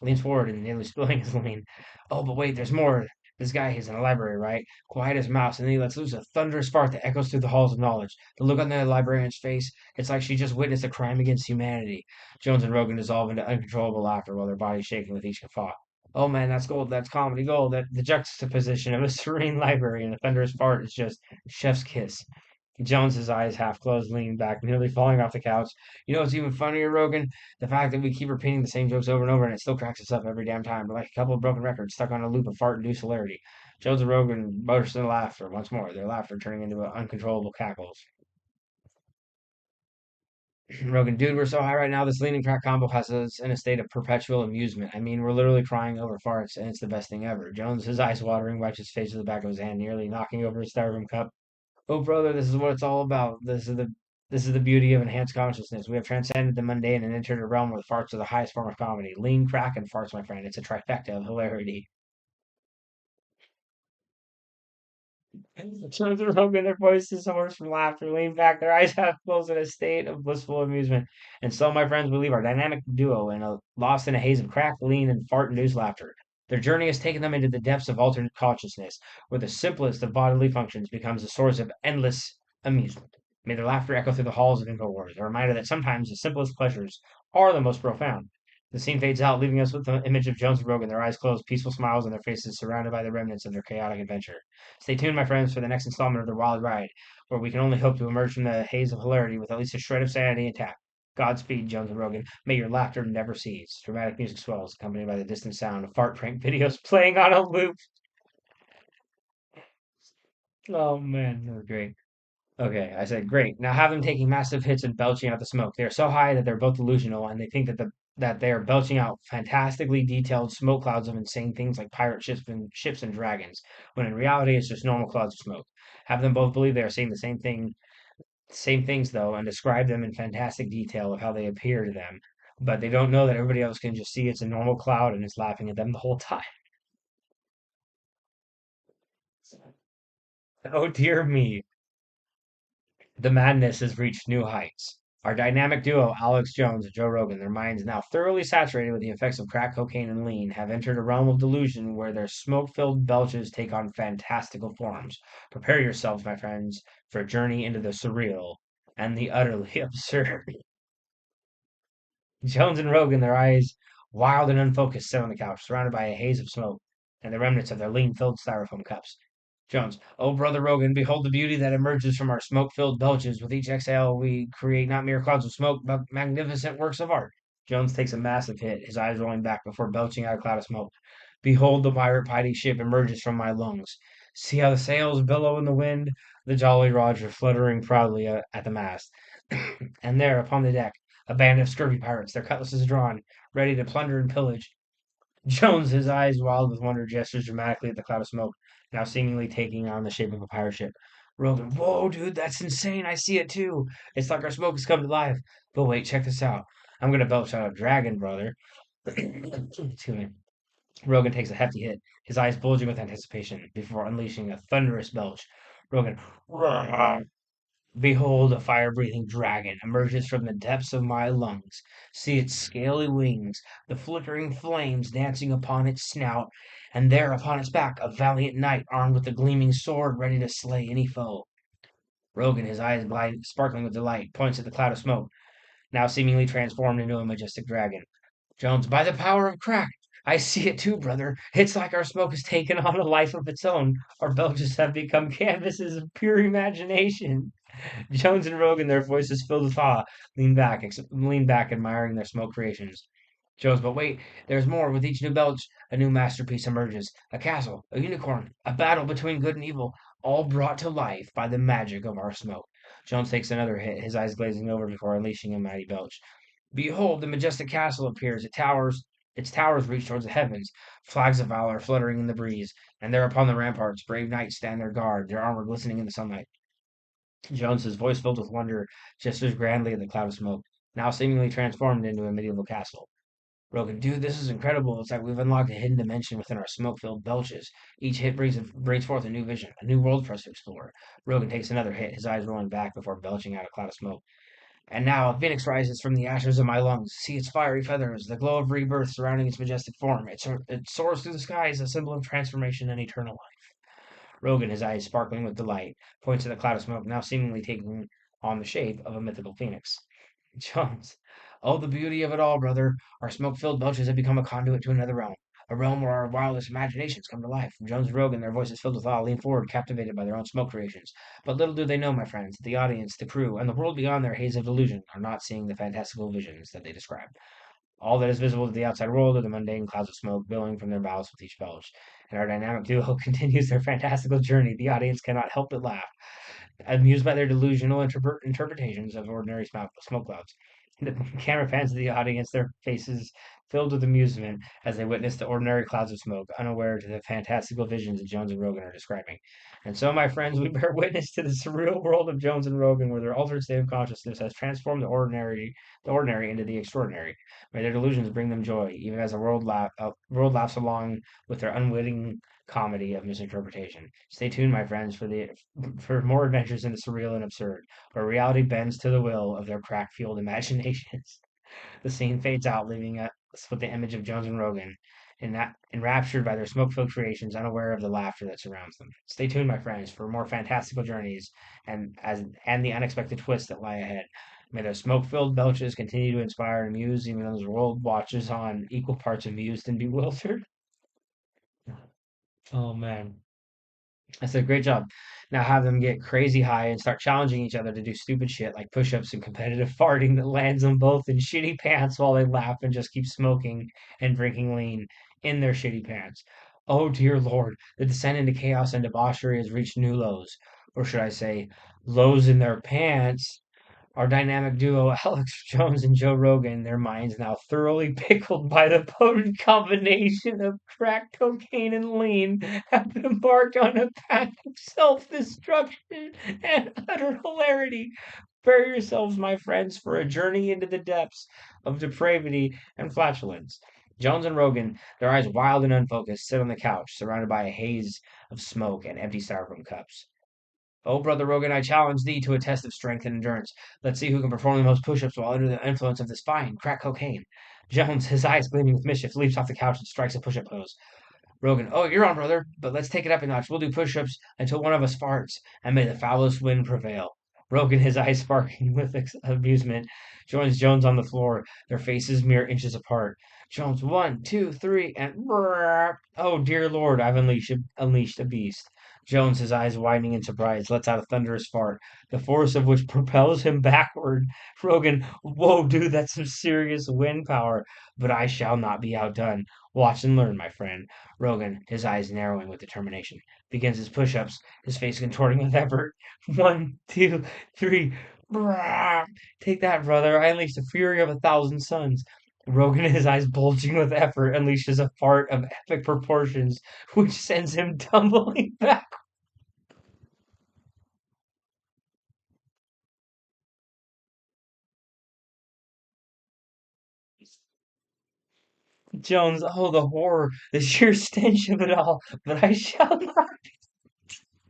leans forward and nearly spilling his lean. Oh, but wait, there's more. This guy, he's in a library, right? Quiet as a mouse, and then he lets loose a thunderous fart that echoes through the halls of knowledge. The look on the librarian's face, it's like she just witnessed a crime against humanity. Jones and Rogan dissolve into uncontrollable laughter while their bodies shaking with each guffaw. Oh man, that's gold. That's comedy gold. That the juxtaposition of a serene library and a thunderous fart is just chef's kiss. Jones's eyes half closed, leaning back, nearly falling off the couch. You know what's even funnier, Rogan? The fact that we keep repeating the same jokes over and over and it still cracks us up every damn time. We're like a couple of broken records stuck on a loop of fart-induced hilarity. Jones and Rogan burst into laughter once more, their laughter turning into uncontrollable cackles. Rogan, dude, we're so high right now. This lean and crack combo has us in a state of perpetual amusement. I mean, we're literally crying over farts, and it's the best thing ever. Jones, his eyes watering, wipes his face with the back of his hand, nearly knocking over his styrofoam cup. Oh, brother, this is what it's all about. This is the beauty of enhanced consciousness. We have transcended the mundane and entered a realm where farts are the highest form of comedy. Lean, crack, and farts, my friend. It's a trifecta of hilarity. Children are rubbing their voices hoarse from laughter, lean back, their eyes half closed in a state of blissful amusement. And so, my friends, we leave our dynamic duo lost in a haze of crack, lean, and fart-induced laughter. Their journey has taken them into the depths of alternate consciousness, where the simplest of bodily functions becomes a source of endless amusement. May their laughter echo through the halls of InfoWars, a reminder that sometimes the simplest pleasures are the most profound. The scene fades out, leaving us with the image of Jones and Rogan, their eyes closed, peaceful smiles on their faces, surrounded by the remnants of their chaotic adventure. Stay tuned, my friends, for the next installment of The Wild Ride, where we can only hope to emerge from the haze of hilarity with at least a shred of sanity intact. Godspeed, Jones and Rogan. May your laughter never cease. Dramatic music swells, accompanied by the distant sound of fart prank videos playing on a loop. Oh man, that was great. Okay, I said great. Now have them taking massive hits and belching out the smoke. They are so high that they're both delusional, and they think that they are belching out fantastically detailed smoke clouds of insane things like pirate ships and dragons, when in reality it's just normal clouds of smoke. Have them both believe they are seeing the same things though, and describe them in fantastic detail of how they appear to them. But they don't know that everybody else can just see it's a normal cloud and is laughing at them the whole time. Oh dear me. The madness has reached new heights. Our dynamic duo, Alex Jones and Joe Rogan, their minds now thoroughly saturated with the effects of crack cocaine and lean, have entered a realm of delusion where their smoke filled belches take on fantastical forms. Prepare yourselves, my friends, for a journey into the surreal and the utterly absurd. Jones and Rogan, their eyes wild and unfocused, sit on the couch, surrounded by a haze of smoke and the remnants of their lean filled styrofoam cups. Jones, oh, brother Rogan, behold the beauty that emerges from our smoke filled belches. With each exhale, we create not mere clouds of smoke, but magnificent works of art. Jones takes a massive hit, his eyes rolling back before belching out a cloud of smoke. Behold, the pirate piety ship emerges from my lungs. See how the sails billow in the wind, the Jolly Roger fluttering proudly at the mast. And there, upon the deck, a band of scurvy pirates, their cutlasses drawn, ready to plunder and pillage. Jones, his eyes wild with wonder, gestures dramatically at the cloud of smoke, now seemingly taking on the shape of a pirate ship. Rogan, whoa, dude, that's insane. I see it too. It's like our smoke has come to life. But wait, check this out. I'm gonna belch out a dragon, brother. Excuse me. Rogan takes a hefty hit, his eyes bulging with anticipation, before unleashing a thunderous belch. Rogan, behold, a fire breathing dragon emerges from the depths of my lungs. See its scaly wings, the flickering flames dancing upon its snout, and there upon its back a valiant knight armed with a gleaming sword ready to slay any foe. Rogan, his eyes sparkling with delight, points at the cloud of smoke, now seemingly transformed into a majestic dragon. Jones, by the power of crack, I see it too, brother. It's like our smoke has taken on a life of its own. Our belches have become canvases of pure imagination. Jones and Rogan, their voices filled with awe, lean back, admiring their smoke creations. Jones, but wait, there's more. With each new belch, a new masterpiece emerges. A castle, a unicorn, a battle between good and evil, all brought to life by the magic of our smoke. Jones takes another hit, his eyes glazing over before unleashing a mighty belch. Behold, the majestic castle appears. Its towers reach towards the heavens, flags of valor fluttering in the breeze, and there upon the ramparts, brave knights stand their guard, their armor glistening in the sunlight. Jones's voice filled with wonder, gestures grandly at the cloud of smoke, now seemingly transformed into a medieval castle. Rogan, dude, this is incredible. It's like we've unlocked a hidden dimension within our smoke-filled belches. Each hit brings forth a new vision, a new world for us to explore. Rogan takes another hit, his eyes rolling back before belching out a cloud of smoke. And now a phoenix rises from the ashes of my lungs. See its fiery feathers, the glow of rebirth surrounding its majestic form. It soars through the skies, a symbol of transformation and eternal life. Rogan, his eyes sparkling with delight, points to the cloud of smoke, now seemingly taking on the shape of a mythical phoenix. Jones. Oh, the beauty of it all, brother. Our smoke filled belches have become a conduit to another realm. A realm where our wildest imaginations come to life. Jones and Rogan, their voices filled with awe, lean forward, captivated by their own smoke creations. But little do they know, my friends, that the audience, the crew, and the world beyond their haze of delusion are not seeing the fantastical visions that they describe. All that is visible to the outside world are the mundane clouds of smoke billowing from their mouths with each belch. And our dynamic duo continues their fantastical journey. The audience cannot help but laugh, amused by their delusional interpretations of ordinary smoke clouds. The camera pans to the audience, their faces filled with amusement as they witness the ordinary clouds of smoke, unaware to the fantastical visions that Jones and Rogan are describing. And so, my friends, we bear witness to the surreal world of Jones and Rogan, where their altered state of consciousness has transformed the ordinary into the extraordinary. May their delusions bring them joy, even as world laughs along with their unwitting comedy of misinterpretation. Stay tuned, my friends, for more adventures in the surreal and absurd, where reality bends to the will of their crack-fueled imaginations. The scene fades out, leaving us with the image of Jones and Rogan, enraptured by their smoke-filled creations, unaware of the laughter that surrounds them. Stay tuned, my friends, for more fantastical journeys and the unexpected twists that lie ahead. May their smoke-filled belches continue to inspire and amuse, even as the world watches on, equal parts amused and bewildered. Oh man. I said, great job. Now have them get crazy high and start challenging each other to do stupid shit like push ups and competitive farting that lands them both in shitty pants while they laugh and just keep smoking and drinking lean in their shitty pants. Oh dear Lord, the descent into chaos and debauchery has reached new lows. Or should I say, lows in their pants. Our dynamic duo, Alex Jones and Joe Rogan, their minds now thoroughly pickled by the potent combination of crack cocaine and lean, have embarked on a path of self destruction and utter hilarity. Prepare yourselves, my friends, for a journey into the depths of depravity and flatulence. Jones and Rogan, their eyes wild and unfocused, sit on the couch, surrounded by a haze of smoke and empty styrofoam cups. Oh, brother Rogan, I challenge thee to a test of strength and endurance. Let's see who can perform the most push-ups while under the influence of this fine crack cocaine. Jones, his eyes gleaming with mischief, leaps off the couch and strikes a push-up pose. Rogan, oh, you're on, brother, but let's take it up a notch. We'll do push-ups until one of us farts, and may the foulest wind prevail. Rogan, his eyes sparkling with amusement, joins Jones on the floor, their faces mere inches apart. Jones, one, two, three, and brrr. Oh dear Lord, I've unleashed a beast. Jones, his eyes widening in surprise, lets out a thunderous fart, the force of which propels him backward. Rogan, whoa, dude, that's some serious wind power, but I shall not be outdone. Watch and learn, my friend. Rogan, his eyes narrowing with determination, begins his push-ups, his face contorting with effort. One, two, three. Brrr. Take that, brother. I unleashed the fury of 1,000 suns. Rogan, his eyes bulging with effort, unleashes a fart of epic proportions, which sends him tumbling back. Jones, oh, the horror, the sheer stench of it all. But I shall not.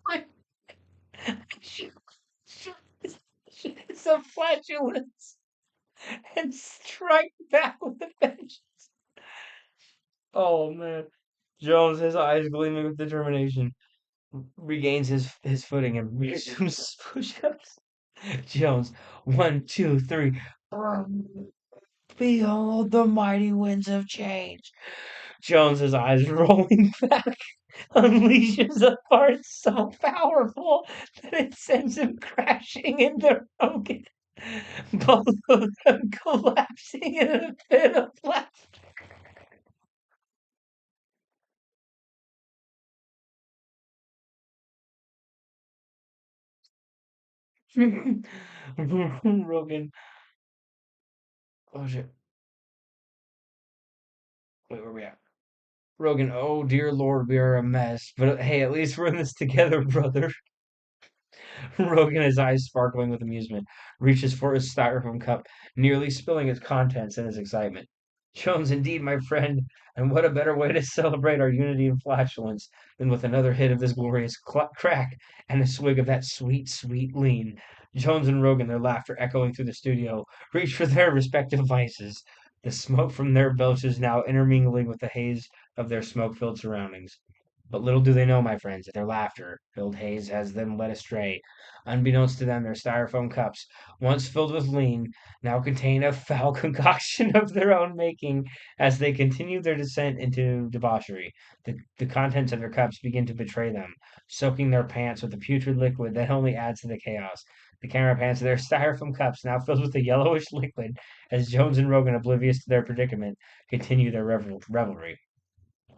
I shall- It's a flatulence and strike back with a vengeance. Oh man. Jones, his eyes gleaming with determination, regains his footing and resumes push-ups. Jones, one, two, three. Behold the mighty winds of change. Jones, his eyes rolling back, unleashes a fart so powerful that it sends him crashing into Rogan. Both of them collapsing in a fit of laughter. Rogan. Oh shit. Wait, where we at? Rogan. Oh dear Lord, we are a mess. But hey, at least we're in this together, brother. Rogan, his eyes sparkling with amusement, reaches for his styrofoam cup, nearly spilling its contents in his excitement. Jones, indeed, my friend, and what a better way to celebrate our unity and flatulence than with another hit of this glorious crack and a swig of that sweet, sweet lean. Jones and Rogan, their laughter echoing through the studio, reach for their respective vices, the smoke from their belches now intermingling with the haze of their smoke-filled surroundings. But little do they know, my friends, that their laughter-filled haze has them led astray. Unbeknownst to them, their styrofoam cups, once filled with lean, now contain a foul concoction of their own making. As they continue their descent into debauchery, the contents of their cups begin to betray them, soaking their pants with a putrid liquid that only adds to the chaos. The camera pans to their styrofoam cups, now filled with a yellowish liquid, as Jones and Rogan, oblivious to their predicament, continue their revelry.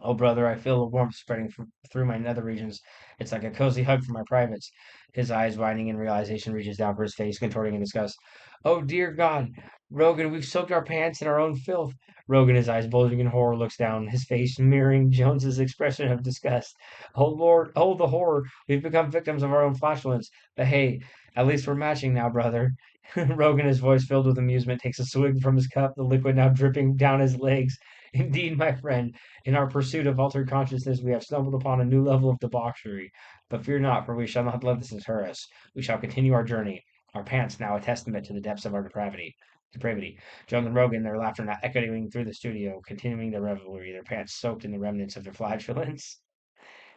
Oh, brother, I feel a warmth spreading through my nether regions. It's like a cozy hug from my privates. His eyes widening in realization reaches down for his face, contorting in disgust. Oh, dear God. Rogan, we've soaked our pants in our own filth. Rogan, his eyes bulging in horror, looks down, his face mirroring Jones's expression of disgust. Oh, Lord, oh, the horror. We've become victims of our own flatulence. But hey, at least we're matching now, brother. Rogan, his voice filled with amusement, takes a swig from his cup, the liquid now dripping down his legs. Indeed, my friend. In our pursuit of altered consciousness, we have stumbled upon a new level of debauchery. But fear not, for we shall not let this deter us. We shall continue our journey, our pants now a testament to the depths of our depravity. Depravity. Jones and Rogan, their laughter now echoing through the studio, continuing their revelry, their pants soaked in the remnants of their flatulence.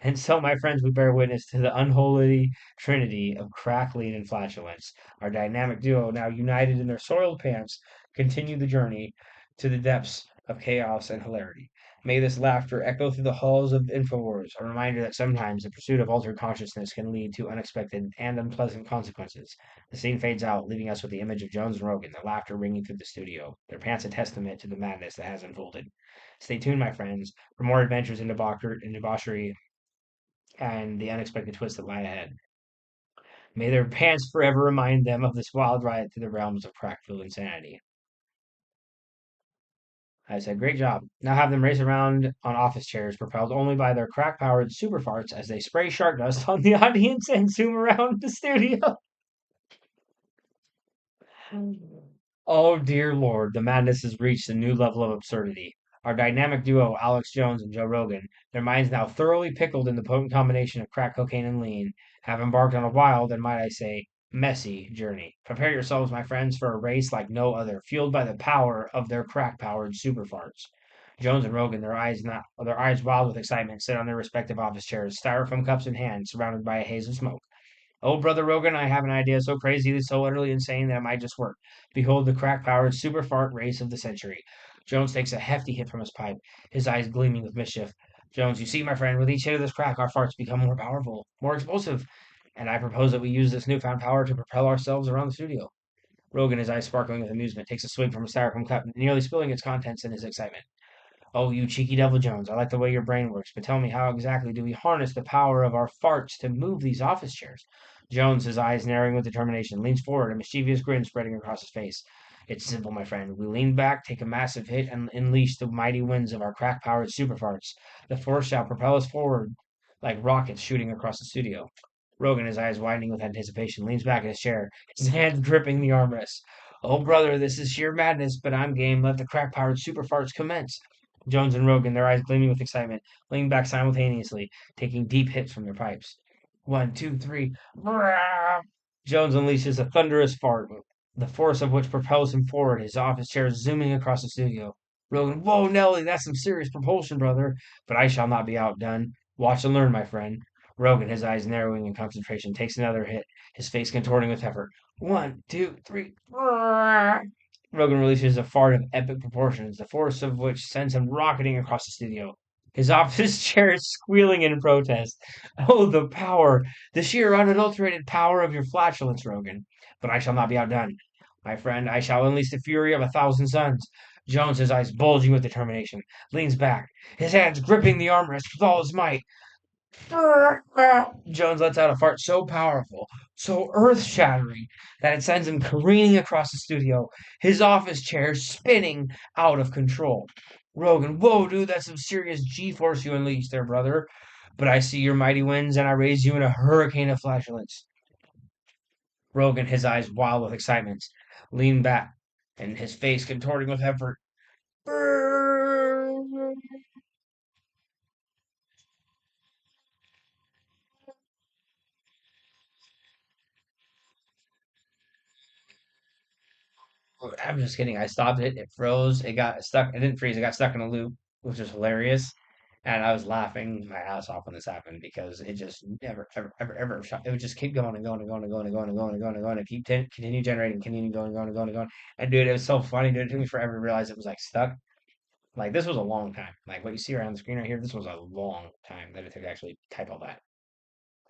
And so, my friends, we bear witness to the unholy trinity of crack, lean, and flatulence. Our dynamic duo, now united in their soiled pants, continue the journey to the depths of chaos and hilarity. May this laughter echo through the halls of InfoWars, a reminder that sometimes the pursuit of altered consciousness can lead to unexpected and unpleasant consequences. The scene fades out, leaving us with the image of Jones and Rogan, their laughter ringing through the studio, their pants a testament to the madness that has unfolded. Stay tuned, my friends, for more adventures in debauchery and the unexpected twists that lie ahead. May their pants forever remind them of this wild ride through the realms of crack-filled insanity. I said, great job. Now have them race around on office chairs, propelled only by their crack-powered super farts as they spray shark dust on the audience and zoom around the studio. Oh dear Lord, the madness has reached a new level of absurdity. Our dynamic duo, Alex Jones and Joe Rogan, their minds now thoroughly pickled in the potent combination of crack cocaine and lean, have embarked on a wild and, might I say, messy journey. Prepare yourselves, my friends, for a race like no other, fueled by the power of their crack-powered super farts. Jones and Rogan, their eyes wild with excitement, sit on their respective office chairs, styrofoam cups in hand, surrounded by a haze of smoke. Oh, Brother Rogan, I have an idea so crazy, so utterly insane that it might just work. Behold the crack-powered super fart race of the century. Jones takes a hefty hit from his pipe, his eyes gleaming with mischief. Jones, you see, my friend, with each hit of this crack, our farts become more powerful, more explosive, and I propose that we use this newfound power to propel ourselves around the studio. Rogan, his eyes sparkling with amusement, takes a swig from a styrofoam cup, nearly spilling its contents in his excitement. Oh, you cheeky devil Jones, I like the way your brain works, but tell me how exactly do we harness the power of our farts to move these office chairs? Jones, his eyes narrowing with determination, leans forward, a mischievous grin spreading across his face. It's simple, my friend. We lean back, take a massive hit, and unleash the mighty winds of our crack-powered super farts. The force shall propel us forward like rockets shooting across the studio. Rogan, his eyes widening with anticipation, leans back in his chair, his hands gripping the armrest. Oh, brother, this is sheer madness, but I'm game. Let the crack-powered super farts commence. Jones and Rogan, their eyes gleaming with excitement, lean back simultaneously, taking deep hits from their pipes. One, two, three. Jones unleashes a thunderous fart, the force of which propels him forward, his office chair zooming across the studio. Rogan, whoa, Nelly, that's some serious propulsion, brother. But I shall not be outdone. Watch and learn, my friend. Rogan, his eyes narrowing in concentration, takes another hit, his face contorting with effort. One, two, three. Rogan releases a fart of epic proportions, the force of which sends him rocketing across the studio. His office chair is squealing in protest. Oh, the power, the sheer unadulterated power of your flatulence, Rogan. But I shall not be outdone. My friend, I shall unleash the fury of a thousand suns. Jones, his eyes bulging with determination, leans back, his hands gripping the armrest with all his might. Jones lets out a fart so powerful, so earth shattering, that it sends him careening across the studio, his office chair spinning out of control. Rogan, whoa, dude, that's some serious G force you unleashed there, brother. But I see your mighty winds, and I raise you in a hurricane of flatulence. Rogan, his eyes wild with excitement, leaned back, and his face contorting with effort. I'm just kidding. I stopped it. It froze. It got stuck. It didn't freeze. It got stuck in a loop, which was hilarious. And I was laughing my ass off when this happened because it just never, ever, ever, ever shot. It would just keep going and going and going and going and going and going and going and going and continue generating, continue going, going and going and going. And dude, it was so funny. Dude, it took me forever to realize it was like stuck. Like this was a long time. Like what you see around the screen right here, this was a long time that it took to actually type all that.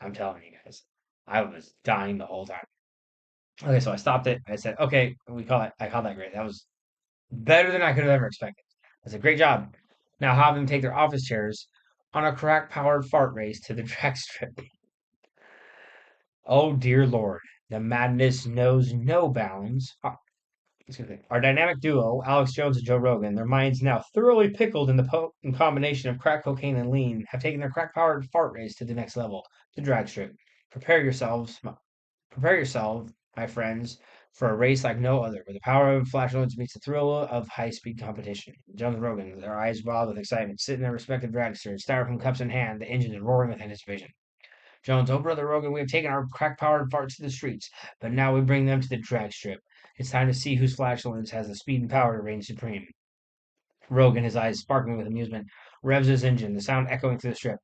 I'm telling you guys, I was dying the whole time. Okay, so I stopped it. I said, okay, we call it. I call that great. That was better than I could have ever expected. I said, great job. Now have them take their office chairs on a crack powered fart race to the track strip. Oh dear Lord, the madness knows no bounds. Excuse me. Our dynamic duo, Alex Jones and Joe Rogan, their minds now thoroughly pickled in the potent combination of crack cocaine and lean, have taken their crack powered fart race to the next level, the drag strip. Prepare yourselves, Prepare yourself, my friends, for a race like no other, where the power of flatulence meets the thrill of high-speed competition. Jones and Rogan, their eyes wild with excitement, sit in their respective dragsters, styrofoam cups in hand, the engine is roaring with anticipation. Jones, oh brother Rogan, we have taken our crack-powered farts to the streets, but now we bring them to the drag strip. It's time to see whose flatulence has the speed and power to reign supreme. Rogan, his eyes sparkling with amusement, revs his engine, the sound echoing through the strip.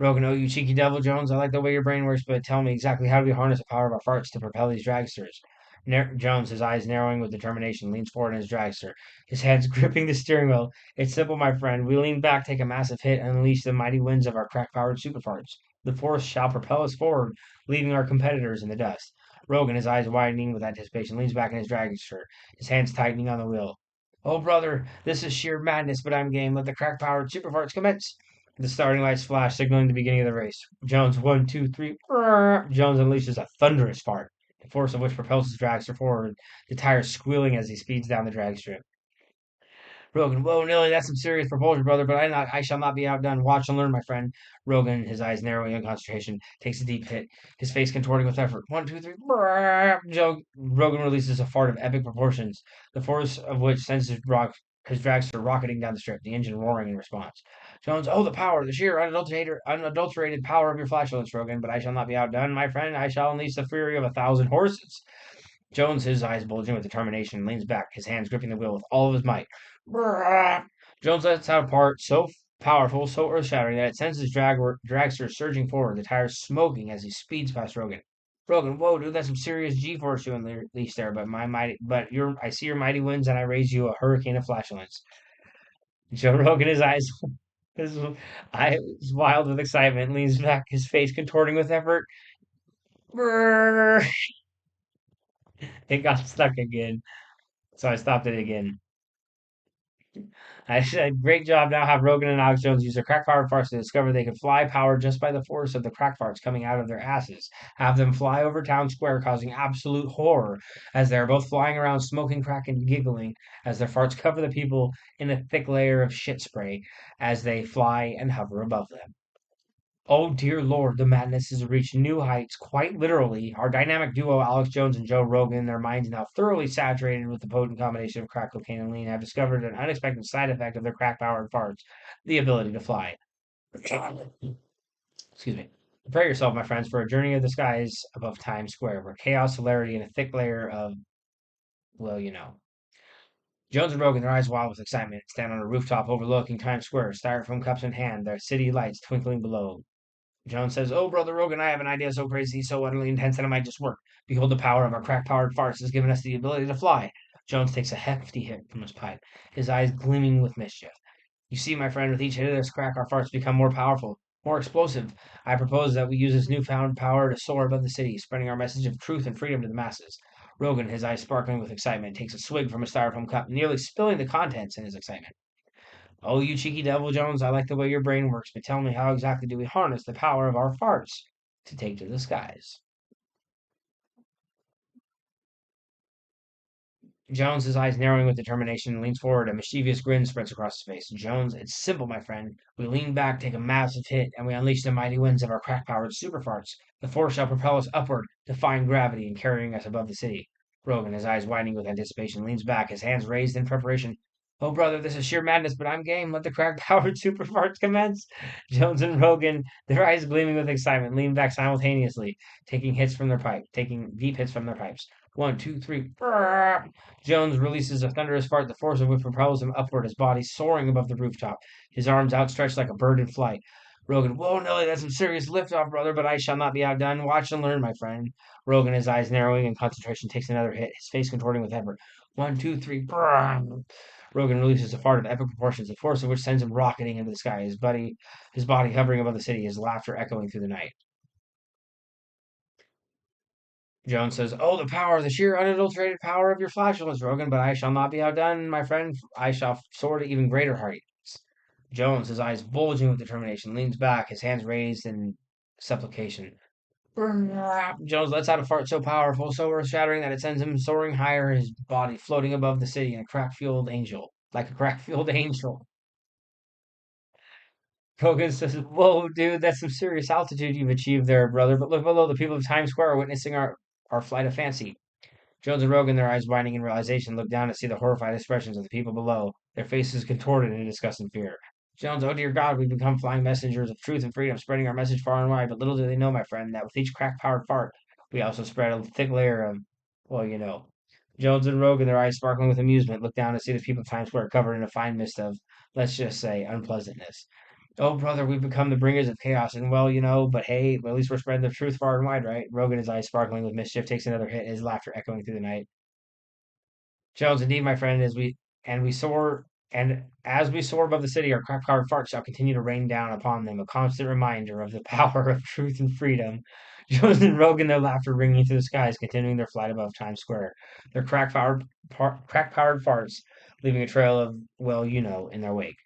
Rogan, oh, you cheeky devil, Jones, I like the way your brain works, but tell me exactly how do we harness the power of our farts to propel these dragsters? Jones, his eyes narrowing with determination, leans forward in his dragster, his hands gripping the steering wheel. It's simple, my friend. We lean back, take a massive hit, and unleash the mighty winds of our crack-powered superfarts. The force shall propel us forward, leaving our competitors in the dust. Rogan, his eyes widening with anticipation, leans back in his dragster, his hands tightening on the wheel. Oh, brother, this is sheer madness, but I'm game. Let the crack-powered superfarts commence. The starting lights flash, signaling the beginning of the race. Jones, one, two, three. Brrr. Jones unleashes a thunderous fart, the force of which propels his dragster forward, the tires squealing as he speeds down the drag strip. Rogan, whoa, Nilly, that's some serious propulsion, brother, but I shall not be outdone. Watch and learn, my friend. Rogan, his eyes narrowing in concentration, takes a deep hit, his face contorting with effort. One, two, three. Brrr. Rogan releases a fart of epic proportions, the force of which sends his dragster rocketing down the strip, the engine roaring in response. Jones, oh, the power, the sheer unadulterated power of your flatulence, Rogan, but I shall not be outdone, my friend. I shall unleash the fury of 1,000 horses. Jones, his eyes bulging with determination, leans back, his hands gripping the wheel with all of his might. Brrrah! Jones lets out a part so powerful, so earth-shattering that it sends his dragster surging forward, the tires smoking as he speeds past Rogan. Rogan, whoa, dude, that's some serious G-force you unleashed there. I see your mighty winds, and I raise you a hurricane of flatulence. Joe Rogan, his eyes wild with excitement, leans back, his face contorting with effort. Brrrr! It got stuck again, so I stopped it again. I said, great job. Now have Rogan and Alex Jones use their crack powered farts to discover they can fly powered just by the force of the crack farts coming out of their asses. Have them fly over town square, causing absolute horror as they are both flying around, smoking crack and giggling as their farts cover the people in a thick layer of shit spray as they fly and hover above them. Oh dear Lord, the madness has reached new heights, quite literally. Our dynamic duo, Alex Jones and Joe Rogan, their minds now thoroughly saturated with the potent combination of crack cocaine and lean, have discovered an unexpected side effect of their crack powered farts, the ability to fly. Excuse me. Prepare yourself, my friends, for a journey of the skies above Times Square, where chaos, hilarity, and a thick layer of, well, you know. Jones and Rogan, their eyes wild with excitement, stand on a rooftop overlooking Times Square, styrofoam cups in hand, their city lights twinkling below. Jones says, "Oh, Brother Rogan, I have an idea so crazy, so utterly intense that it might just work. Behold, the power of our crack-powered farts has given us the ability to fly." Jones takes a hefty hit from his pipe, his eyes gleaming with mischief. "You see, my friend, with each hit of this crack, our farts become more powerful, more explosive. I propose that we use this newfound power to soar above the city, spreading our message of truth and freedom to the masses." Rogan, his eyes sparkling with excitement, takes a swig from a styrofoam cup, nearly spilling the contents in his excitement. "Oh, you cheeky devil, Jones, I like the way your brain works, but tell me, how exactly do we harness the power of our farts to take to the skies?" Jones, his eyes narrowing with determination, leans forward. A mischievous grin spreads across his face. "Jones, it's simple, my friend. We lean back, take a massive hit, and we unleash the mighty winds of our crack-powered super farts. The force shall propel us upward, defying gravity and carrying us above the city." Rogan, his eyes widening with anticipation, leans back, his hands raised in preparation. "Oh, brother, this is sheer madness, but I'm game. Let the crack-powered super farts commence." Jones and Rogan, their eyes gleaming with excitement, lean back simultaneously, taking deep hits from their pipes. One, two, three. Brrr. Jones releases a thunderous fart, the force of which propels him upward, his body soaring above the rooftop, his arms outstretched like a bird in flight. Rogan, whoa, Nelly, that's some serious liftoff, brother, but I shall not be outdone. Watch and learn, my friend. Rogan, his eyes narrowing in concentration, takes another hit, his face contorting with effort. One, two, three. Brrr. Rogan releases a fart of epic proportions, the force of which sends him rocketing into the sky, his body hovering above the city, his laughter echoing through the night. Jones says, "Oh, the sheer unadulterated power of your flatulence, Rogan, but I shall not be outdone, my friend. I shall soar to even greater heights." Jones, his eyes bulging with determination, leans back, his hands raised in supplication. Jones lets out a fart so powerful, so earth-shattering that it sends him soaring higher, his body floating above the city in a crack-fueled angel, like a crack-fueled angel. Rogan says, "Whoa, dude, that's some serious altitude you've achieved there, brother. But look below, the people of Times Square are witnessing our flight of fancy." Jones and Rogan, their eyes widening in realization, look down to see the horrified expressions of the people below, their faces contorted in disgust and fear. Jones, oh dear God, we've become flying messengers of truth and freedom, spreading our message far and wide, but little do they know, my friend, that with each crack-powered fart, we also spread a thick layer of, well, you know. Jones and Rogan, their eyes sparkling with amusement, look down to see the people of Times Square covered in a fine mist of, let's just say, unpleasantness. Oh, brother, we've become the bringers of chaos, and well, but hey, at least we're spreading the truth far and wide, right? Rogan, his eyes sparkling with mischief, takes another hit, his laughter echoing through the night. Jones, indeed, my friend, we soar, and as we soar above the city, our crack-powered farts shall continue to rain down upon them, a constant reminder of the power of truth and freedom. Jones and Rogan, their laughter ringing through the skies, continuing their flight above Times Square, their crack-powered farts leaving a trail of, well, in their wake.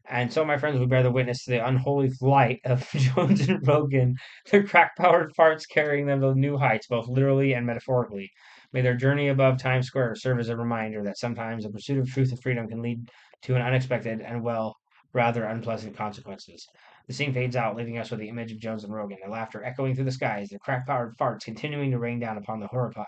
And so, my friends, we bear the witness to the unholy flight of Jones and Rogan, their crack-powered farts carrying them to new heights, both literally and metaphorically. May their journey above Times Square serve as a reminder that sometimes the pursuit of truth and freedom can lead to an unexpected and, well, rather unpleasant consequences. The scene fades out, leaving us with the image of Jones and Rogan, their laughter echoing through the skies, their crack-powered farts continuing to rain down upon the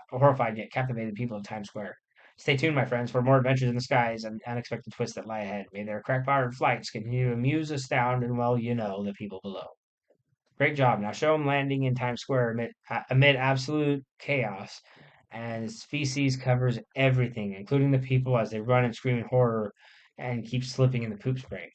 horrified yet captivated people of Times Square. Stay tuned, my friends, for more adventures in the skies and unexpected twists that lie ahead. May their crack-powered flights continue to amuse, astound, and, well, the people below. Great job. Now show him landing in Times Square amid absolute chaos, and his feces covers everything, including the people as they run and scream in horror and keep slipping in the poop spray.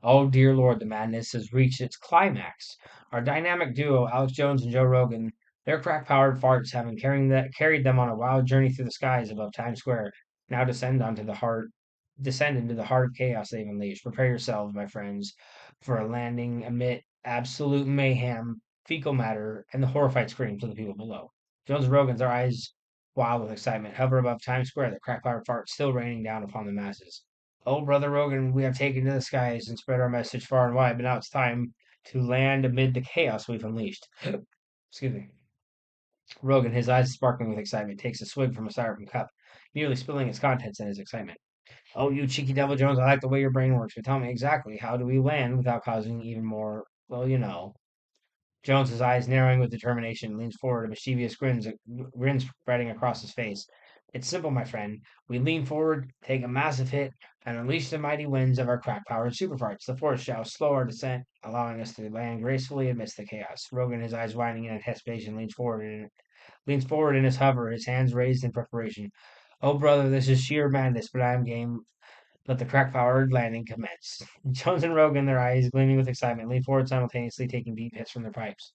Oh dear Lord, the madness has reached its climax. Our dynamic duo, Alex Jones and Joe Rogan, their crack-powered farts having carried them on a wild journey through the skies above Times Square, now descend into the heart of chaos they've unleashed. Prepare yourselves, my friends, for a landing amid absolute mayhem, fecal matter, and the horrified screams of the people below. Jones and Rogan's, their eyes wild with excitement, hover above Times Square, their crack-powered farts still raining down upon the masses. Oh, Brother Rogan, we have taken to the skies and spread our message far and wide, but now it's time to land amid the chaos we've unleashed. Excuse me. Rogan, his eyes sparkling with excitement, takes a swig from a styrofoam cup, nearly spilling its contents in his excitement. Oh, you cheeky devil, Jones, I like the way your brain works, but tell me exactly, how do we land without causing even more, well, Jones's eyes narrowing with determination, leans forward, a mischievous grin spreading across his face. It's simple, my friend. We lean forward, take a massive hit, and unleash the mighty winds of our crack-powered superfarts. The force shall slow our descent, allowing us to land gracefully amidst the chaos. Rogan, his eyes widening in anticipation, leans forward in his hover, his hands raised in preparation. Oh, brother, this is sheer madness, but I am game. Let the crack-powered landing commence. Jones and Rogan, their eyes gleaming with excitement, lean forward simultaneously, taking deep hits from their pipes.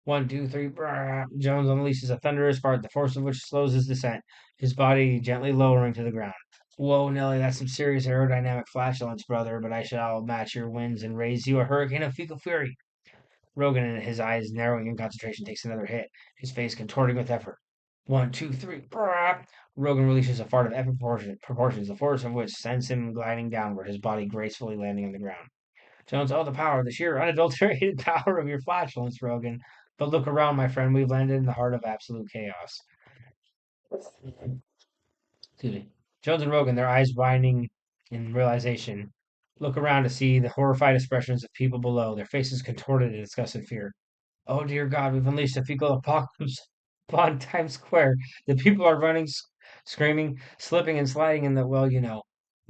One, two, three. Brrr. Jones unleashes a thunderous fart, the force of which slows his descent, his body gently lowering to the ground. Whoa, Nelly, that's some serious aerodynamic flatulence, brother, but I shall match your winds and raise you a hurricane of fecal fury. Rogan, his eyes narrowing in concentration, takes another hit, his face contorting with effort. One, two, three. Brrr. Rogan releases a fart of epic proportions, the force of which sends him gliding downward, his body gracefully landing on the ground. Jones, oh, the power, the sheer unadulterated power of your flatulence, Rogan. But look around, my friend. We've landed in the heart of absolute chaos. Excuse me. Jones and Rogan, their eyes widening in realization, look around to see the horrified expressions of people below, their faces contorted in disgusted fear. Oh dear God, we've unleashed a fecal apocalypse upon Times Square. The people are running, screaming, slipping, and sliding in the,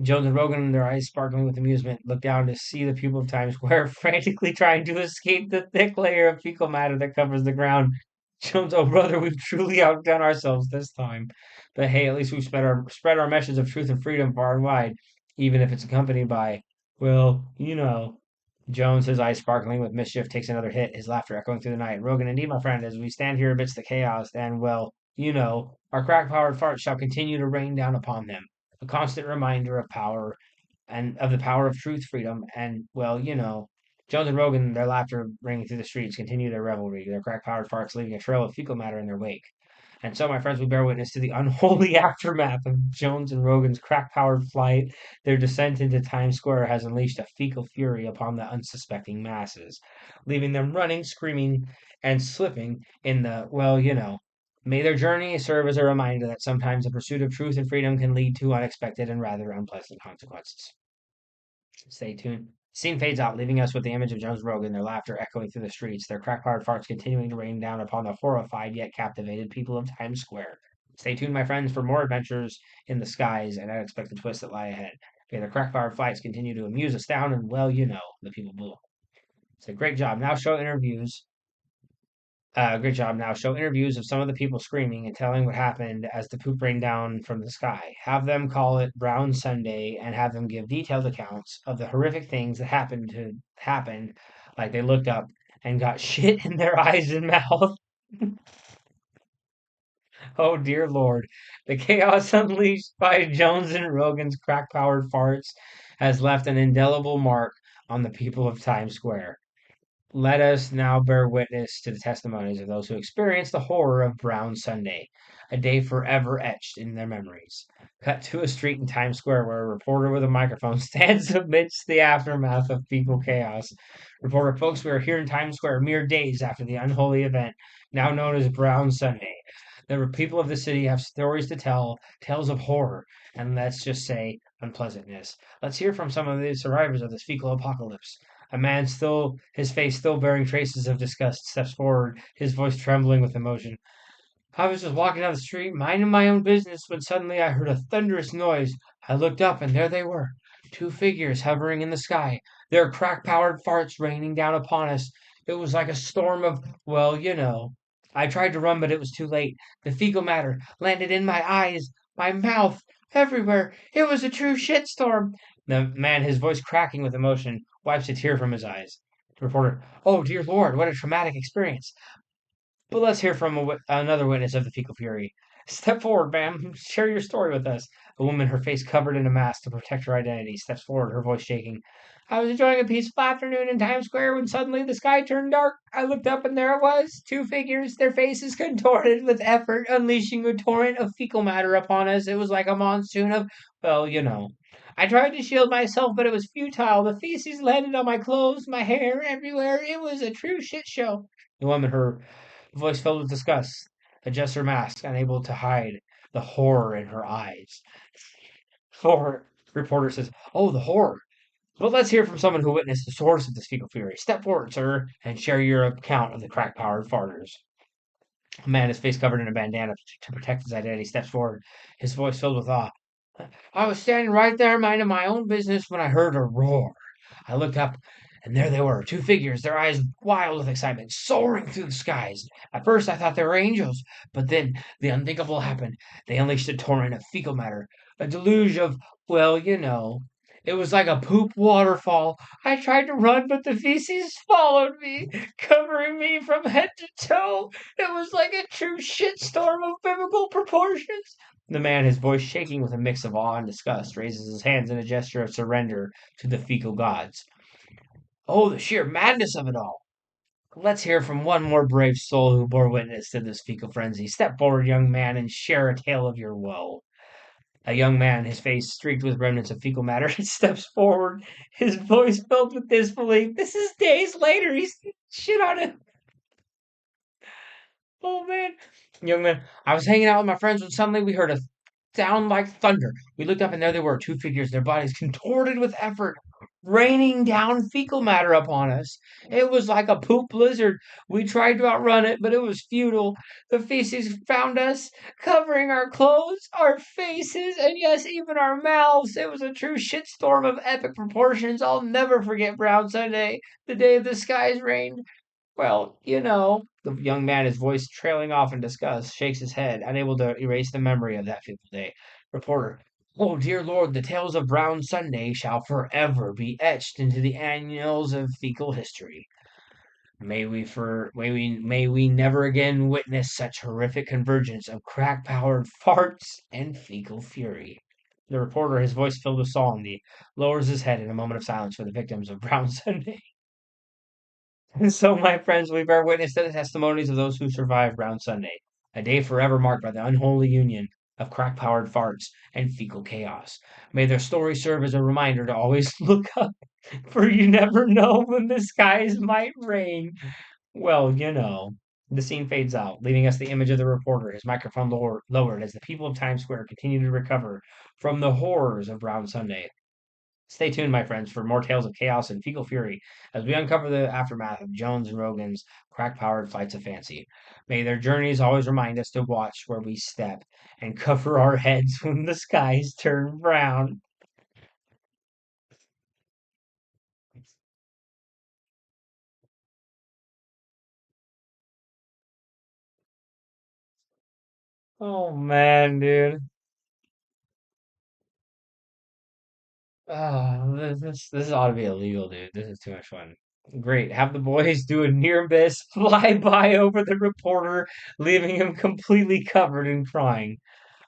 Jones and Rogan, their eyes sparkling with amusement, look down to see the people of Times Square frantically trying to escape the thick layer of fecal matter that covers the ground. Jones, oh brother, we've truly outdone ourselves this time. But hey, at least we've spread our message of truth and freedom far and wide, even if it's accompanied by, Jones, his eyes sparkling with mischief, takes another hit, his laughter echoing through the night. Rogan, indeed, my friend, as we stand here amidst the chaos, and, our crack-powered farts shall continue to rain down upon them. A constant reminder of power and of the power of truth, freedom, and, Jones and Rogan, their laughter ringing through the streets, continue their revelry, their crack-powered farts leaving a trail of fecal matter in their wake. And so, my friends, we bear witness to the unholy aftermath of Jones and Rogan's crack-powered flight. Their descent into Times Square has unleashed a fecal fury upon the unsuspecting masses, leaving them running, screaming, and slipping in the, May their journey serve as a reminder that sometimes the pursuit of truth and freedom can lead to unexpected and rather unpleasant consequences. Stay tuned. Scene fades out, leaving us with the image of Jones Rogan, their laughter echoing through the streets, their crack-powered farts continuing to rain down upon the horrified yet captivated people of Times Square. Stay tuned, my friends, for more adventures in the skies and unexpected twists that lie ahead. May the crack-powered flights continue to amuse, astound, and, the people below. It's a great job. Now show interviews Good job. Now show interviews of some of the people screaming and telling what happened as the poop rained down from the sky. Have them call it Brown Sunday and have them give detailed accounts of the horrific things that happened, like they looked up and got shit in their eyes and mouth. Oh dear Lord. The chaos unleashed by Jones and Rogan's crack powered farts has left an indelible mark on the people of Times Square. Let us now bear witness to the testimonies of those who experienced the horror of Brown Sunday, a day forever etched in their memories. Cut to a street in Times Square where a reporter with a microphone stands amidst the aftermath of fecal chaos. Reporter, folks, we are here in Times Square mere days after the unholy event, now known as Brown Sunday. The people of the city have stories to tell, tales of horror, and let's just say unpleasantness. Let's hear from some of the survivors of this fecal apocalypse. A man still, his face still bearing traces of disgust, steps forward, his voice trembling with emotion. I was just walking down the street, minding my own business, when suddenly I heard a thunderous noise. I looked up, and there they were, two figures hovering in the sky, their crack-powered farts raining down upon us. It was like a storm of, well, you know. I tried to run, but it was too late. The fecal matter landed in my eyes, my mouth, everywhere. It was a true shitstorm. The man, his voice cracking with emotion, wipes a tear from his eyes. The reporter, oh, dear Lord, what a traumatic experience. But let's hear from another witness of the fecal fury. Step forward, ma'am. Share your story with us. A woman, her face covered in a mask to protect her identity, steps forward, her voice shaking. I was enjoying a peaceful afternoon in Times Square when suddenly the sky turned dark. I looked up and there it was, two figures, their faces contorted with effort, unleashing a torrent of fecal matter upon us. It was like a monsoon of, well, you know. I tried to shield myself, but it was futile. The feces landed on my clothes, my hair, everywhere. It was a true shit show. The woman, her voice filled with disgust, adjusts her mask, unable to hide the horror in her eyes. Horror. Reporter says, oh, the horror. But let's hear from someone who witnessed the source of this fecal fury. Step forward, sir, and share your account of the crack powered farters. A man, his face covered in a bandana to protect his identity, steps forward, his voice filled with awe. I was standing right there minding my own business when I heard a roar. I looked up, and there they were, two figures, their eyes wild with excitement, soaring through the skies. At first I thought they were angels, but then the unthinkable happened. They unleashed a torrent of fecal matter, a deluge of, well, you know. It was like a poop waterfall. I tried to run, but the feces followed me, covering me from head to toe. It was like a true shitstorm of biblical proportions. The man, his voice shaking with a mix of awe and disgust, raises his hands in a gesture of surrender to the fecal gods. Oh, the sheer madness of it all! Let's hear from one more brave soul who bore witness to this fecal frenzy. Step forward, young man, and share a tale of your woe. A young man, his face streaked with remnants of fecal matter, steps forward, his voice filled with disbelief. This is days later. He's shit on him. Oh man. Young man, I was hanging out with my friends when suddenly we heard a sound like thunder. We looked up and there they were, two figures, their bodies contorted with effort, raining down fecal matter upon us. It was like a poop blizzard. We tried to outrun it, but it was futile. The feces found us, covering our clothes, our faces, and yes, even our mouths. It was a true shitstorm of epic proportions. I'll never forget Brown Sunday, the day the skies rained. Well, you know, the young man, his voice trailing off in disgust, shakes his head, unable to erase the memory of that fateful day. Reporter, oh dear Lord, the tales of Brown Sunday shall forever be etched into the annals of fecal history. May we never again witness such horrific convergence of crack powered farts and fecal fury. The reporter, his voice filled with solemnity, lowers his head in a moment of silence for the victims of Brown Sunday. And so, my friends, we bear witness to the testimonies of those who survived Brown Sunday, a day forever marked by the unholy union of crack powered farts and fecal chaos. May their story serve as a reminder to always look up, for you never know when the skies might rain. Well, you know. The scene fades out, leaving us the image of the reporter, his microphone lowered as the people of Times Square continue to recover from the horrors of Brown Sunday. Stay tuned, my friends, for more tales of chaos and fecal fury as we uncover the aftermath of Jones and Rogan's crack powered flights of fancy. May their journeys always remind us to watch where we step and cover our heads when the skies turn brown. Oh man, dude. Oh, this ought to be illegal, dude. This is too much fun. Great. Have the boys do a near miss fly by over the reporter, leaving him completely covered in crying.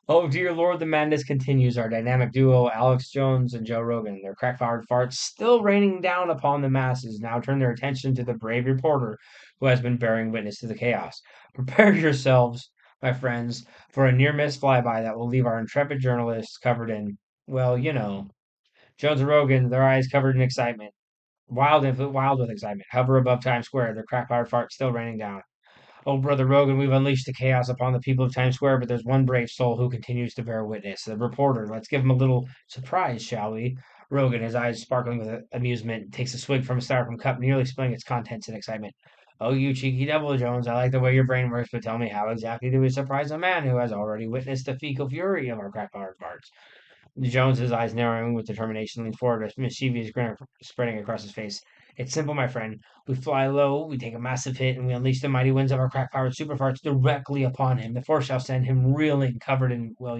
Oh dear Lord, the madness continues. Our dynamic duo, Alex Jones and Joe Rogan, their crack-powered farts still raining down upon the masses, now turn their attention to the brave reporter who has been bearing witness to the chaos. Prepare yourselves, my friends, for a near-miss flyby that will leave our intrepid journalists covered in, well, Jones and Rogan, their eyes covered in excitement, wild with excitement, hover above Times Square, their crack-powered farts still raining down. Oh, Brother Rogan, we've unleashed the chaos upon the people of Times Square, but there's one brave soul who continues to bear witness. The reporter. Let's give him a little surprise, shall we? Rogan, his eyes sparkling with amusement, takes a swig from a styrofoam cup, nearly spilling its contents in excitement. Oh, you cheeky devil, Jones, I like the way your brain works, but tell me, how exactly do we surprise a man who has already witnessed the fecal fury of our crack-powered farts? Jones, his eyes narrowing with determination, leaned forward, a mischievous grin spreading across his face. It's simple, my friend. We fly low, we take a massive hit, and we unleash the mighty winds of our crack-powered superfarts directly upon him. The force shall send him reeling, covered in, well,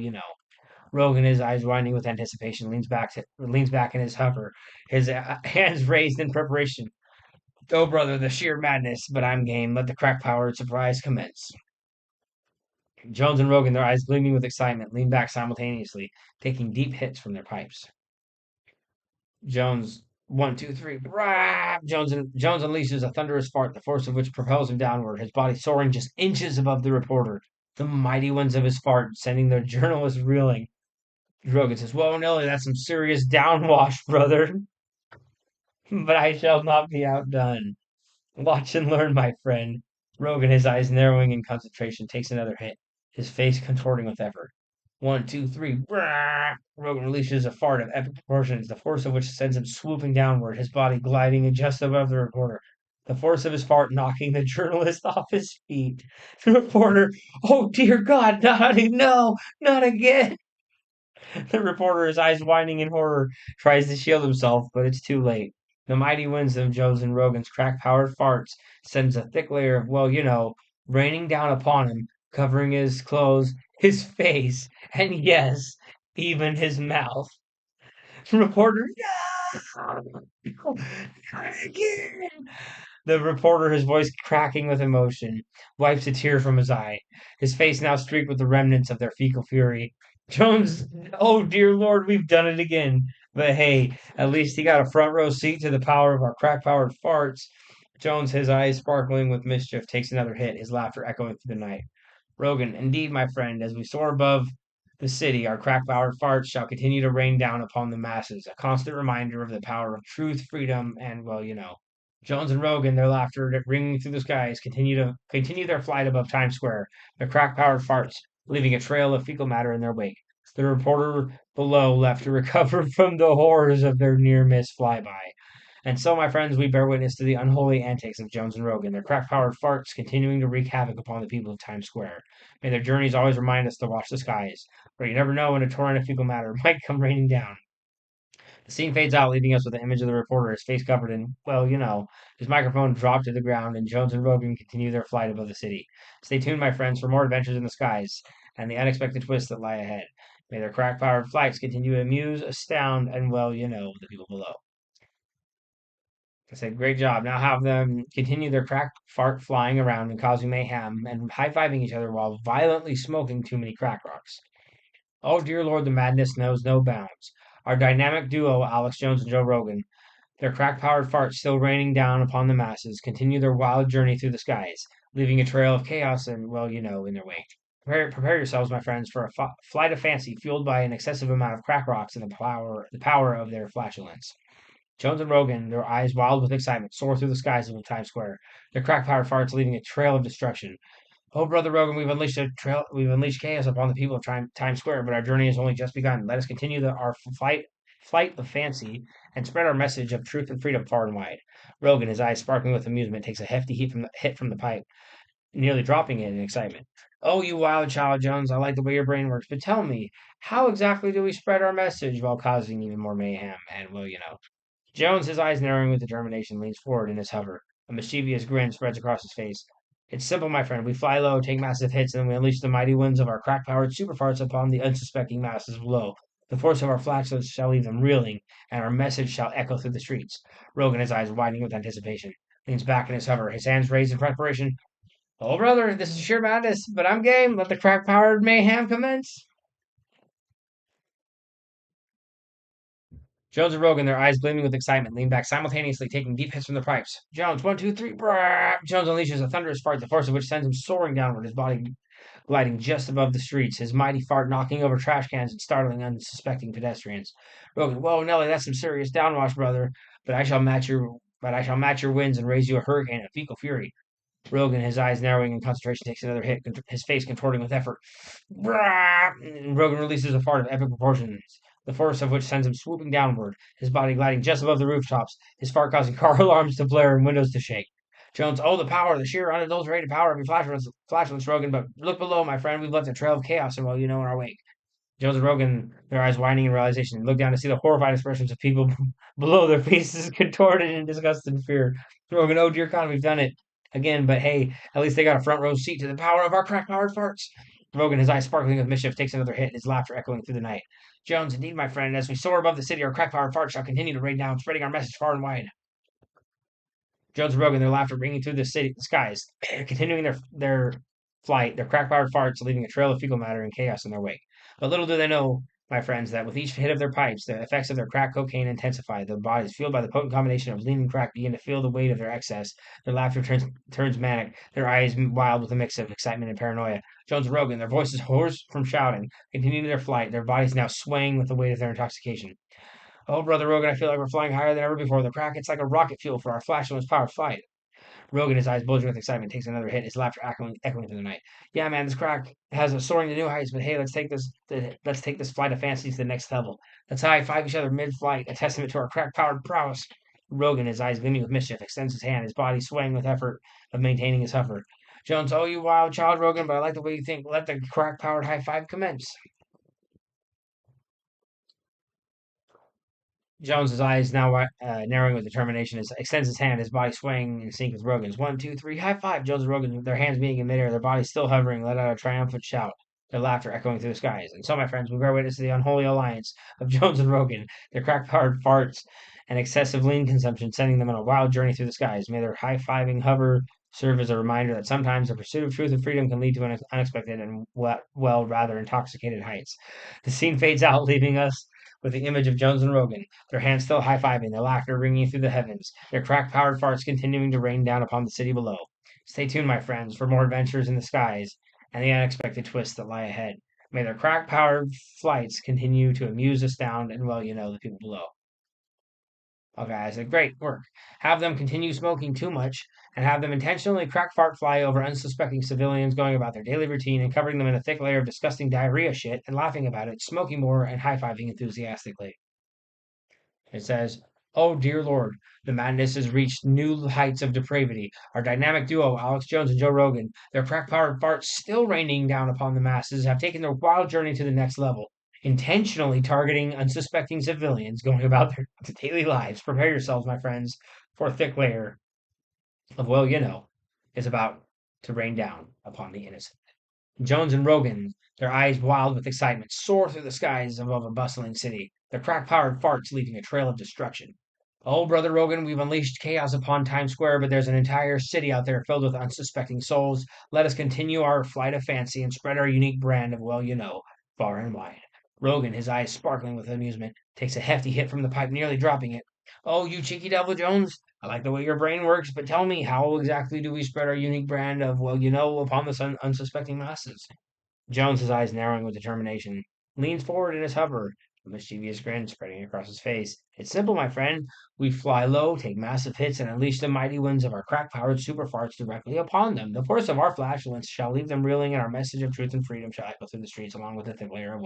Rogan, his eyes widening with anticipation, leans back in his hover, his hands raised in preparation. Oh, brother, the sheer madness, but I'm game. Let the crack-powered surprise commence. Jones and Rogan, their eyes gleaming with excitement, lean back simultaneously, taking deep hits from their pipes. Jones, one, two, three. Rah! Jones unleashes a thunderous fart, the force of which propels him downward, his body soaring just inches above the reporter. The mighty winds of his fart sending the journalist reeling. Rogan says, "Whoa, Nelly, that's some serious downwash, brother. But I shall not be outdone. Watch and learn, my friend." Rogan, his eyes narrowing in concentration, takes another hit, his face contorting with effort. One, two, three. Rah! Rogan releases a fart of epic proportions, the force of which sends him swooping downward, his body gliding just above the reporter. The force of his fart knocking the journalist off his feet. The reporter, oh dear God, no, not again. The reporter, his eyes widening in horror, tries to shield himself, but it's too late. The mighty winds of Joe's and Rogan's crack-powered farts sends a thick layer of, well, raining down upon him, covering his clothes, his face, and yes, even his mouth. Reporter, no, not again. The reporter, his voice cracking with emotion, wipes a tear from his eye, his face now streaked with the remnants of their fecal fury. Jones, oh dear Lord, we've done it again. But hey, at least he got a front row seat to the power of our crack powered farts. Jones, his eyes sparkling with mischief, takes another hit, his laughter echoing through the night. Rogan, indeed, my friend, as we soar above the city, our crack-powered farts shall continue to rain down upon the masses, a constant reminder of the power of truth, freedom, and, well, Jones and Rogan, their laughter ringing through the skies, continue their flight above Times Square, their crack-powered farts leaving a trail of fecal matter in their wake. The reporter below left to recover from the horrors of their near-miss flyby. And so, my friends, we bear witness to the unholy antics of Jones and Rogan, their crack-powered farts continuing to wreak havoc upon the people of Times Square. May their journeys always remind us to watch the skies, for you never know when a torrent of fecal matter might come raining down. The scene fades out, leaving us with the image of the reporter, his face covered in, well, his microphone dropped to the ground, and Jones and Rogan continue their flight above the city. Stay tuned, my friends, for more adventures in the skies and the unexpected twists that lie ahead. May their crack-powered flights continue to amuse, astound, and, well, the people below. I said, great job. Now have them continue their crack fart flying around and causing mayhem and high fiving each other while violently smoking too many crack rocks. Oh, dear Lord, the madness knows no bounds. Our dynamic duo, Alex Jones and Joe Rogan, their crack powered farts still raining down upon the masses, continue their wild journey through the skies, leaving a trail of chaos and, well, in their wake. Prepare yourselves, my friends, for a flight of fancy fueled by an excessive amount of crack rocks and the power of their flatulence. Jones and Rogan, their eyes wild with excitement, soar through the skies of Times Square, their crack-powered farts leaving a trail of destruction. Oh, brother Rogan, we've unleashed chaos upon the people of Times Square, but our journey has only just begun. Let us continue our flight of fancy and spread our message of truth and freedom far and wide. Rogan, his eyes sparkling with amusement, takes a hefty hit from the pipe, nearly dropping it in excitement. Oh, you wild child, Jones, I like the way your brain works, but tell me, how exactly do we spread our message while causing even more mayhem? And, well, Jones, his eyes narrowing with determination, leans forward in his hover. A mischievous grin spreads across his face. It's simple, my friend. We fly low, take massive hits, and then we unleash the mighty winds of our crack-powered superfarts upon the unsuspecting masses below. The force of our flatulence shall leave them reeling, and our message shall echo through the streets. Rogan, his eyes widening with anticipation, leans back in his hover, his hands raised in preparation. Oh, brother, this is sheer madness, but I'm game. Let the crack-powered mayhem commence. Jones and Rogan, their eyes gleaming with excitement, lean back simultaneously, taking deep hits from the pipes. Jones, one, two, three, brah! Jones unleashes a thunderous fart, the force of which sends him soaring downward, his body gliding just above the streets, his mighty fart knocking over trash cans and startling unsuspecting pedestrians. Rogan, whoa, Nelly, that's some serious downwash, brother. But I shall match your winds and raise you a hurricane of fecal fury. Rogan, his eyes narrowing in concentration, takes another hit, his face contorting with effort. And Rogan releases a fart of epic proportions, the force of which sends him swooping downward, his body gliding just above the rooftops, his fart causing car alarms to blare and windows to shake. Jones, oh, the power, the sheer unadulterated power of your flatulence, Rogan, but look below, my friend, we've left a trail of chaos and well, in our wake. Jones and Rogan, their eyes widening in realization, look down to see the horrified expressions of people below, their faces contorted in disgust and fear. Rogan, oh dear God, we've done it again, but hey, at least they got a front row seat to the power of our crack-powered farts. Rogan, his eyes sparkling with mischief, takes another hit, his laughter echoing through the night. Jones, indeed, my friend, as we soar above the city, our crack-powered farts shall continue to rain down, spreading our message far and wide. Jones and Rogan, their laughter ringing through the skies, continuing their flight, their crack-powered farts leaving a trail of fecal matter and chaos in their wake. But little do they know, my friends, that with each hit of their pipes, the effects of their crack cocaine intensify. Their bodies, fueled by the potent combination of lean and crack, begin to feel the weight of their excess. Their laughter turns manic, their eyes wild with a mix of excitement and paranoia. Jones and Rogan, their voices hoarse from shouting, continue their flight, their bodies now swaying with the weight of their intoxication. Oh, Brother Rogan, I feel like we're flying higher than ever before. The crack, it's like a rocket fuel for our flashless powered flight. Rogan, his eyes bulging with excitement, takes another hit, his laughter echoing through the night. Yeah, man, this crack has us soaring to new heights, but hey, let's take this flight of fancy to the next level. Let's high five each other mid-flight, a testament to our crack-powered prowess. Rogan, his eyes gleaming with mischief, extends his hand, his body swaying with effort of maintaining his hover. Jones, oh, you wild child, Rogan, but I like the way you think. Let the crack-powered high five commence. Jones's eyes now narrowing with determination, extends his hand, his body swaying in sync with Rogan's. One, two, three, high five! Jones and Rogan, their hands meeting in midair, their bodies still hovering, let out a triumphant shout, their laughter echoing through the skies. And so, my friends, we bear witness to the unholy alliance of Jones and Rogan, their crack-powered farts and excessive lean consumption, sending them on a wild journey through the skies. May their high-fiving hover serve as a reminder that sometimes the pursuit of truth and freedom can lead to unexpected and, well, rather intoxicated heights. The scene fades out, leaving us with the image of Jones and Rogan, their hands still high fiving, their laughter ringing through the heavens, their crack powered farts continuing to rain down upon the city below. Stay tuned, my friends, for more adventures in the skies and the unexpected twists that lie ahead. May their crack powered flights continue to amuse, astound, and well, the people below. Okay, I said, great work. Have them continue smoking too much and have them intentionally crack fart fly over unsuspecting civilians going about their daily routine and covering them in a thick layer of disgusting diarrhea shit and laughing about it, smoking more and high fiving enthusiastically. It says, oh dear Lord, the madness has reached new heights of depravity. Our dynamic duo, Alex Jones and Joe Rogan, their crack powered farts still raining down upon the masses, have taken their wild journey to the next level, intentionally targeting unsuspecting civilians going about their daily lives. Prepare yourselves, my friends, for a thick layer of, is about to rain down upon the innocent. Jones and Rogan, their eyes wild with excitement, soar through the skies above a bustling city, their crack-powered farts leaving a trail of destruction. Oh, Brother Rogan, we've unleashed chaos upon Times Square, but there's an entire city out there filled with unsuspecting souls. Let us continue our flight of fancy and spread our unique brand of, far and wide. Rogan, his eyes sparkling with amusement, takes a hefty hit from the pipe, nearly dropping it. Oh, you cheeky devil, Jones. I like the way your brain works, but tell me, how exactly do we spread our unique brand of, upon the unsuspecting masses? Jones's eyes narrowing with determination, leans forward in his hover, a mischievous grin spreading across his face. It's simple, my friend. We fly low, take massive hits, and unleash the mighty winds of our crack-powered super farts directly upon them. The force of our flatulence shall leave them reeling, and our message of truth and freedom shall echo through the streets, along with a thick layer of,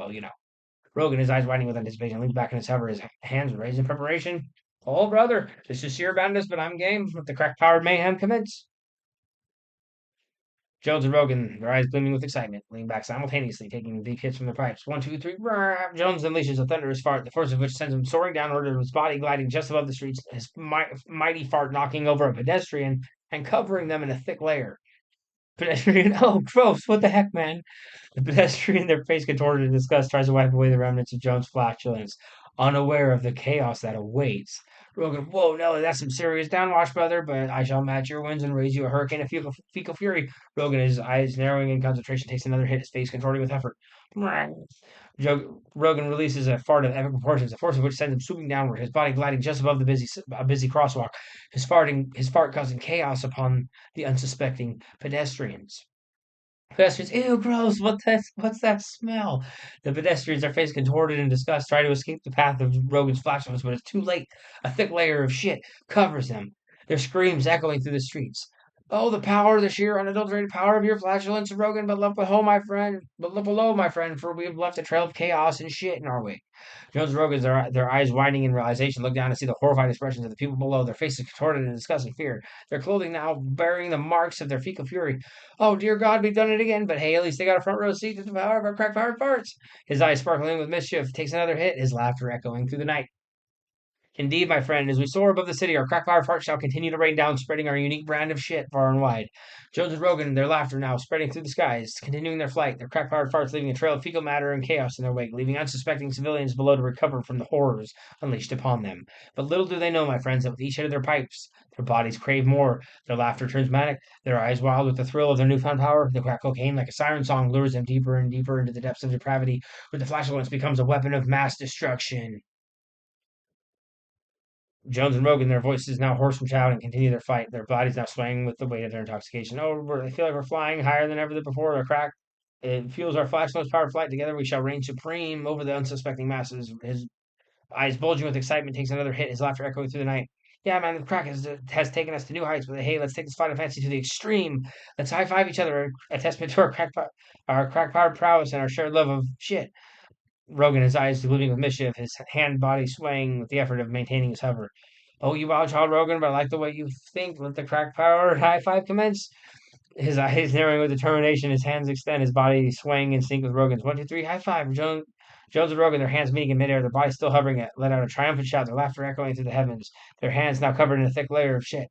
Rogan, his eyes widening with anticipation, leans back in his hover, his hands raised in preparation. Oh, brother, this is sheer madness, but I'm game. Let the crack-powered mayhem commence. Jones and Rogan, their eyes gleaming with excitement, lean back simultaneously, taking deep hits from their pipes. One, two, three. Brrr. Jones unleashes a thunderous fart, the force of which sends him soaring downward, his body gliding just above the streets, his mighty fart knocking over a pedestrian and covering them in a thick layer. Pedestrian, oh, gross. What the heck, man? The pedestrian, their face contorted in disgust, tries to wipe away the remnants of Jones' flatulence, unaware of the chaos that awaits. Rogan, whoa, no, that's some serious downwash, brother, but I shall match your winds and raise you a hurricane of fecal fury. Rogan, his eyes narrowing in concentration, takes another hit, his face contorting with effort. Rogan releases a fart of epic proportions, the force of which sends him swooping downward, his body gliding just above the busy crosswalk, his fart causing chaos upon the unsuspecting pedestrians. Pedestrians, ew, gross. What's that smell? The pedestrians, their face contorted in disgust, try to escape the path of Rogan's flatulence, but it's too late. A thick layer of shit covers them, their screams echoing through the streets. Oh, the power, the sheer unadulterated power of your flatulence, Rogan, but look below, my friend, for we have left a trail of chaos and shit in our wake. Jones and Rogan, their eyes widening in realization, look down and see the horrified expressions of the people below, their faces contorted in disgust and fear, their clothing now bearing the marks of their fecal fury. Oh, dear God, we've done it again, but hey, at least they got a front row seat to the power of our crack-fired farts. His eyes sparkling with mischief, takes another hit, his laughter echoing through the night. Indeed, my friend, as we soar above the city, our crack-fired farts shall continue to rain down, spreading our unique brand of shit far and wide. Jones and Rogan, their laughter now spreading through the skies, continuing their flight, their crack-fired farts leaving a trail of fecal matter and chaos in their wake, leaving unsuspecting civilians below to recover from the horrors unleashed upon them. But little do they know, my friends, that with each hit of their pipes, their bodies crave more, their laughter turns manic, their eyes wild with the thrill of their newfound power, the crack cocaine, like a siren song, lures them deeper and deeper into the depths of depravity, where the flatulence becomes a weapon of mass destruction. Jones and Rogan, their voices now hoarse from shouting, continue their fight. Their bodies now swaying with the weight of their intoxication. Oh, I feel like we're flying higher than ever before. Our crack, it fuels our flashlights powered flight. Together we shall reign supreme over the unsuspecting masses. His eyes bulging with excitement takes another hit, his laughter echoing through the night. Yeah, man, the crack has taken us to new heights. But hey, let's take this fight of fancy to the extreme. Let's high five each other, a testament to our crack powered prowess and our shared love of shit. Rogan, his eyes gleaming with mischief, his hand body swaying with the effort of maintaining his hover. Oh, you wild child, Rogan, but I like the way you think. Let the crack power high five commence. His eyes narrowing with determination, his hands extend, his body swaying in sync with Rogan's. One, two, three, high five. Jones and Rogan, their hands meeting in midair, their bodies still hovering, let out a triumphant shout, their laughter echoing through the heavens, their hands now covered in a thick layer of shit.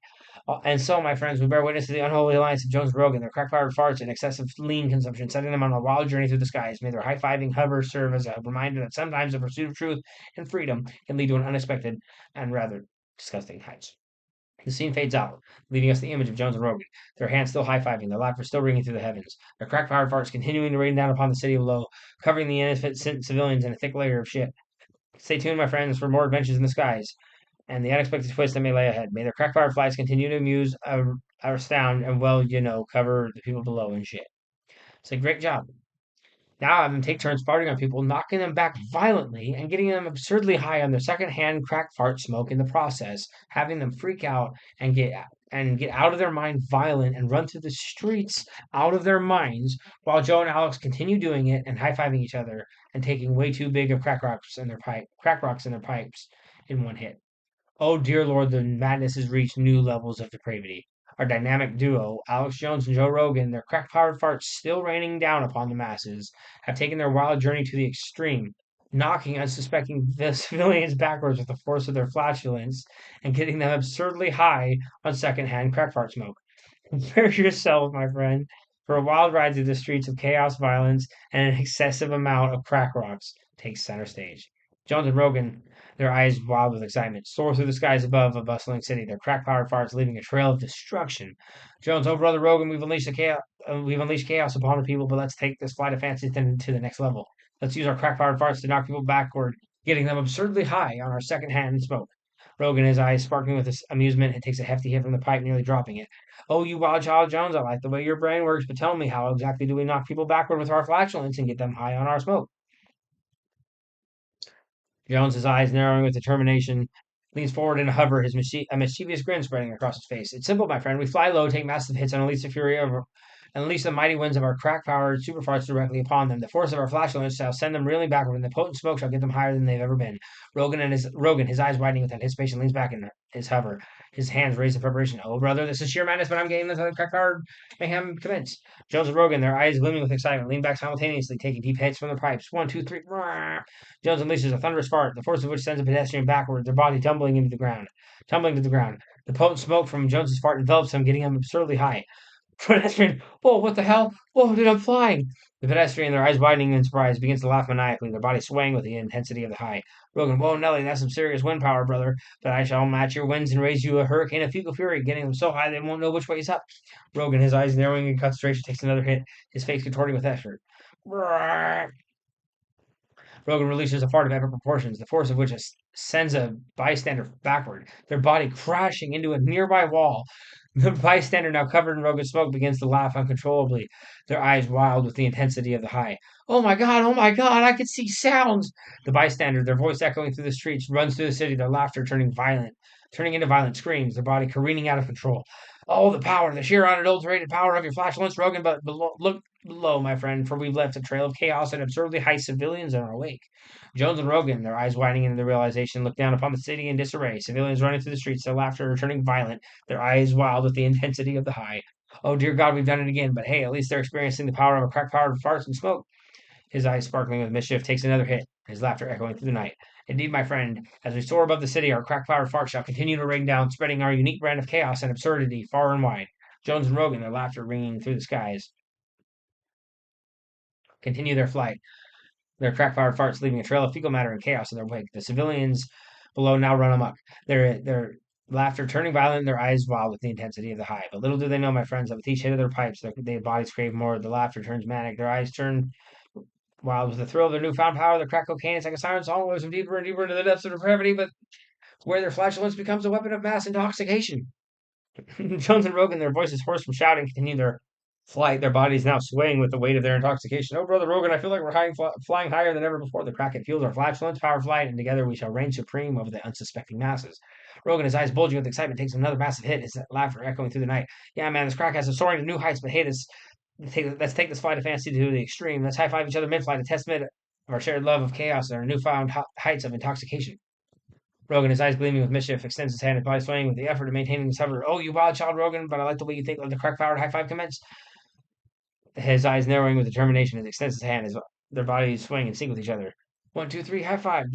And so, my friends, we bear witness to the unholy alliance of Jones and Rogan, their crack-fired farts and excessive lean consumption, setting them on a wild journey through the skies. May their high-fiving hover serve as a reminder that sometimes the pursuit of truth and freedom can lead to an unexpected and rather disgusting heights. The scene fades out, leaving us the image of Jones and Rogan, their hands still high-fiving, their laughter still ringing through the heavens, their crack-fired farts continuing to rain down upon the city below, covering the innocent civilians in a thick layer of shit. Stay tuned, my friends, for more adventures in the skies and the unexpected twist that may lay ahead. May their crack-fired flights continue to amuse, astound, and cover the people below and shit. It's a great job. Now have them take turns farting on people, knocking them back violently and getting them absurdly high on their secondhand crack fart smoke in the process, having them freak out and get out of their mind violent and run through the streets out of their minds while Joe and Alex continue doing it and high-fiving each other and taking way too big of crack rocks in their pipes in one hit. Oh dear Lord, the madness has reached new levels of depravity. Our dynamic duo, Alex Jones and Joe Rogan, their crack-powered farts still raining down upon the masses, have taken their wild journey to the extreme, knocking unsuspecting civilians backwards with the force of their flatulence and getting them absurdly high on secondhand crack fart smoke. Prepare yourself, my friend, for a wild ride through the streets of chaos, violence, and an excessive amount of crack rocks takes center stage. Jones and Rogan, their eyes wild with excitement, soar through the skies above a bustling city, their crack-powered farts leaving a trail of destruction. Jones, oh brother Rogan, we've unleashed chaos upon the people, but let's take this flight of fancy to the next level. Let's use our crack-powered farts to knock people backward, getting them absurdly high on our second-hand smoke. Rogan, his eyes sparkling with amusement, takes a hefty hit from the pipe, nearly dropping it. Oh, you wild child Jones, I like the way your brain works, but tell me, how exactly do we knock people backward with our flatulence and get them high on our smoke? Jones's eyes narrowing with determination, leans forward in a hover, a mischievous grin spreading across his face. It's simple, my friend. We fly low, take massive hits, and unleash the fury of and unleash the mighty winds of our crack-powered superfarts directly upon them. The force of our flatulence shall send them reeling backward, and the potent smoke shall get them higher than they've ever been. Rogan, his eyes widening with anticipation, leans back in his hover, his hands raised in preparation. Oh, brother, this is sheer madness, but I'm getting this crack-powered mayhem commence. Jones and Rogan, their eyes gleaming with excitement, lean back simultaneously, taking deep hits from their pipes. One, two, three. Rah! Jones unleashes a thunderous fart, the force of which sends a pedestrian backward, their body tumbling to the ground. The potent smoke from Jones's fart envelops him, getting him absurdly high. Pedestrian, whoa, what the hell? Whoa, dude, I'm flying. The pedestrian, their eyes widening in surprise, begins to laugh maniacally, their body swaying with the intensity of the high. Rogan, whoa, Nelly, that's some serious wind power, brother. But I shall match your winds and raise you a hurricane of fecal fury, getting them so high they won't know which way is up. Rogan, his eyes narrowing in concentration, takes another hit, his face contorting with effort. Rogan releases a fart of epic proportions, the force of which sends a bystander backward, their body crashing into a nearby wall. The bystander, now covered in Rogan's smoke, begins to laugh uncontrollably, their eyes wild with the intensity of the high. Oh my God, I can see sounds! The bystander, their voice echoing through the streets, runs through the city, their laughter turning into violent screams, their body careening out of control. Oh, the power, the sheer unadulterated power of your flashlights, Rogan, but look below, my friend, for we've left a trail of chaos and absurdly high civilians in our wake. Jones and Rogan, their eyes widening into the realization, look down upon the city in disarray, civilians running through the streets, their laughter turning violent, their eyes wild with the intensity of the high. Oh, dear God, we've done it again, but hey, at least they're experiencing the power of a crack-powered farts and smoke. His eyes sparkling with mischief takes another hit, his laughter echoing through the night. Indeed, my friend, as we soar above the city, our crack-powered fart shall continue to rain down, spreading our unique brand of chaos and absurdity far and wide. Jones and Rogan, their laughter ringing through the skies, continue their flight, their crack-powered farts leaving a trail of fecal matter and chaos in their wake. The civilians below now run amok, their laughter turning violent, their eyes wild with the intensity of the high. But little do they know, my friends, that with each hit of their pipes, their bodies crave more. The laughter turns manic, their eyes turn wild with the thrill of their newfound power. The crack cocaine is like a siren song, lures them deeper and deeper into the depths of depravity, but where their flatulence becomes a weapon of mass intoxication. Jones and Rogan, their voices hoarse from shouting, continue their flight, their bodies now swaying with the weight of their intoxication. Oh, brother Rogan, I feel like we're flying higher than ever before. The Kraken fuels our flatulence, power flight, and together we shall reign supreme over the unsuspecting masses. Rogan, his eyes bulging with excitement, takes another massive hit, his laughter echoing through the night. Yeah, man, this crack has us soaring to new heights, but hey, let's take this flight of fantasy to the extreme. Let's high five each other mid flight, a testament of our shared love of chaos and our newfound heights of intoxication. Rogan, his eyes gleaming with mischief, extends his hand, his body swaying with the effort of maintaining his hover. Oh, you wild child, Rogan, but I like the way you think. Let the crack powered high five commence. His eyes narrowing with determination as he extends his hand, their bodies swaying in sync with each other. One, two, three, high five.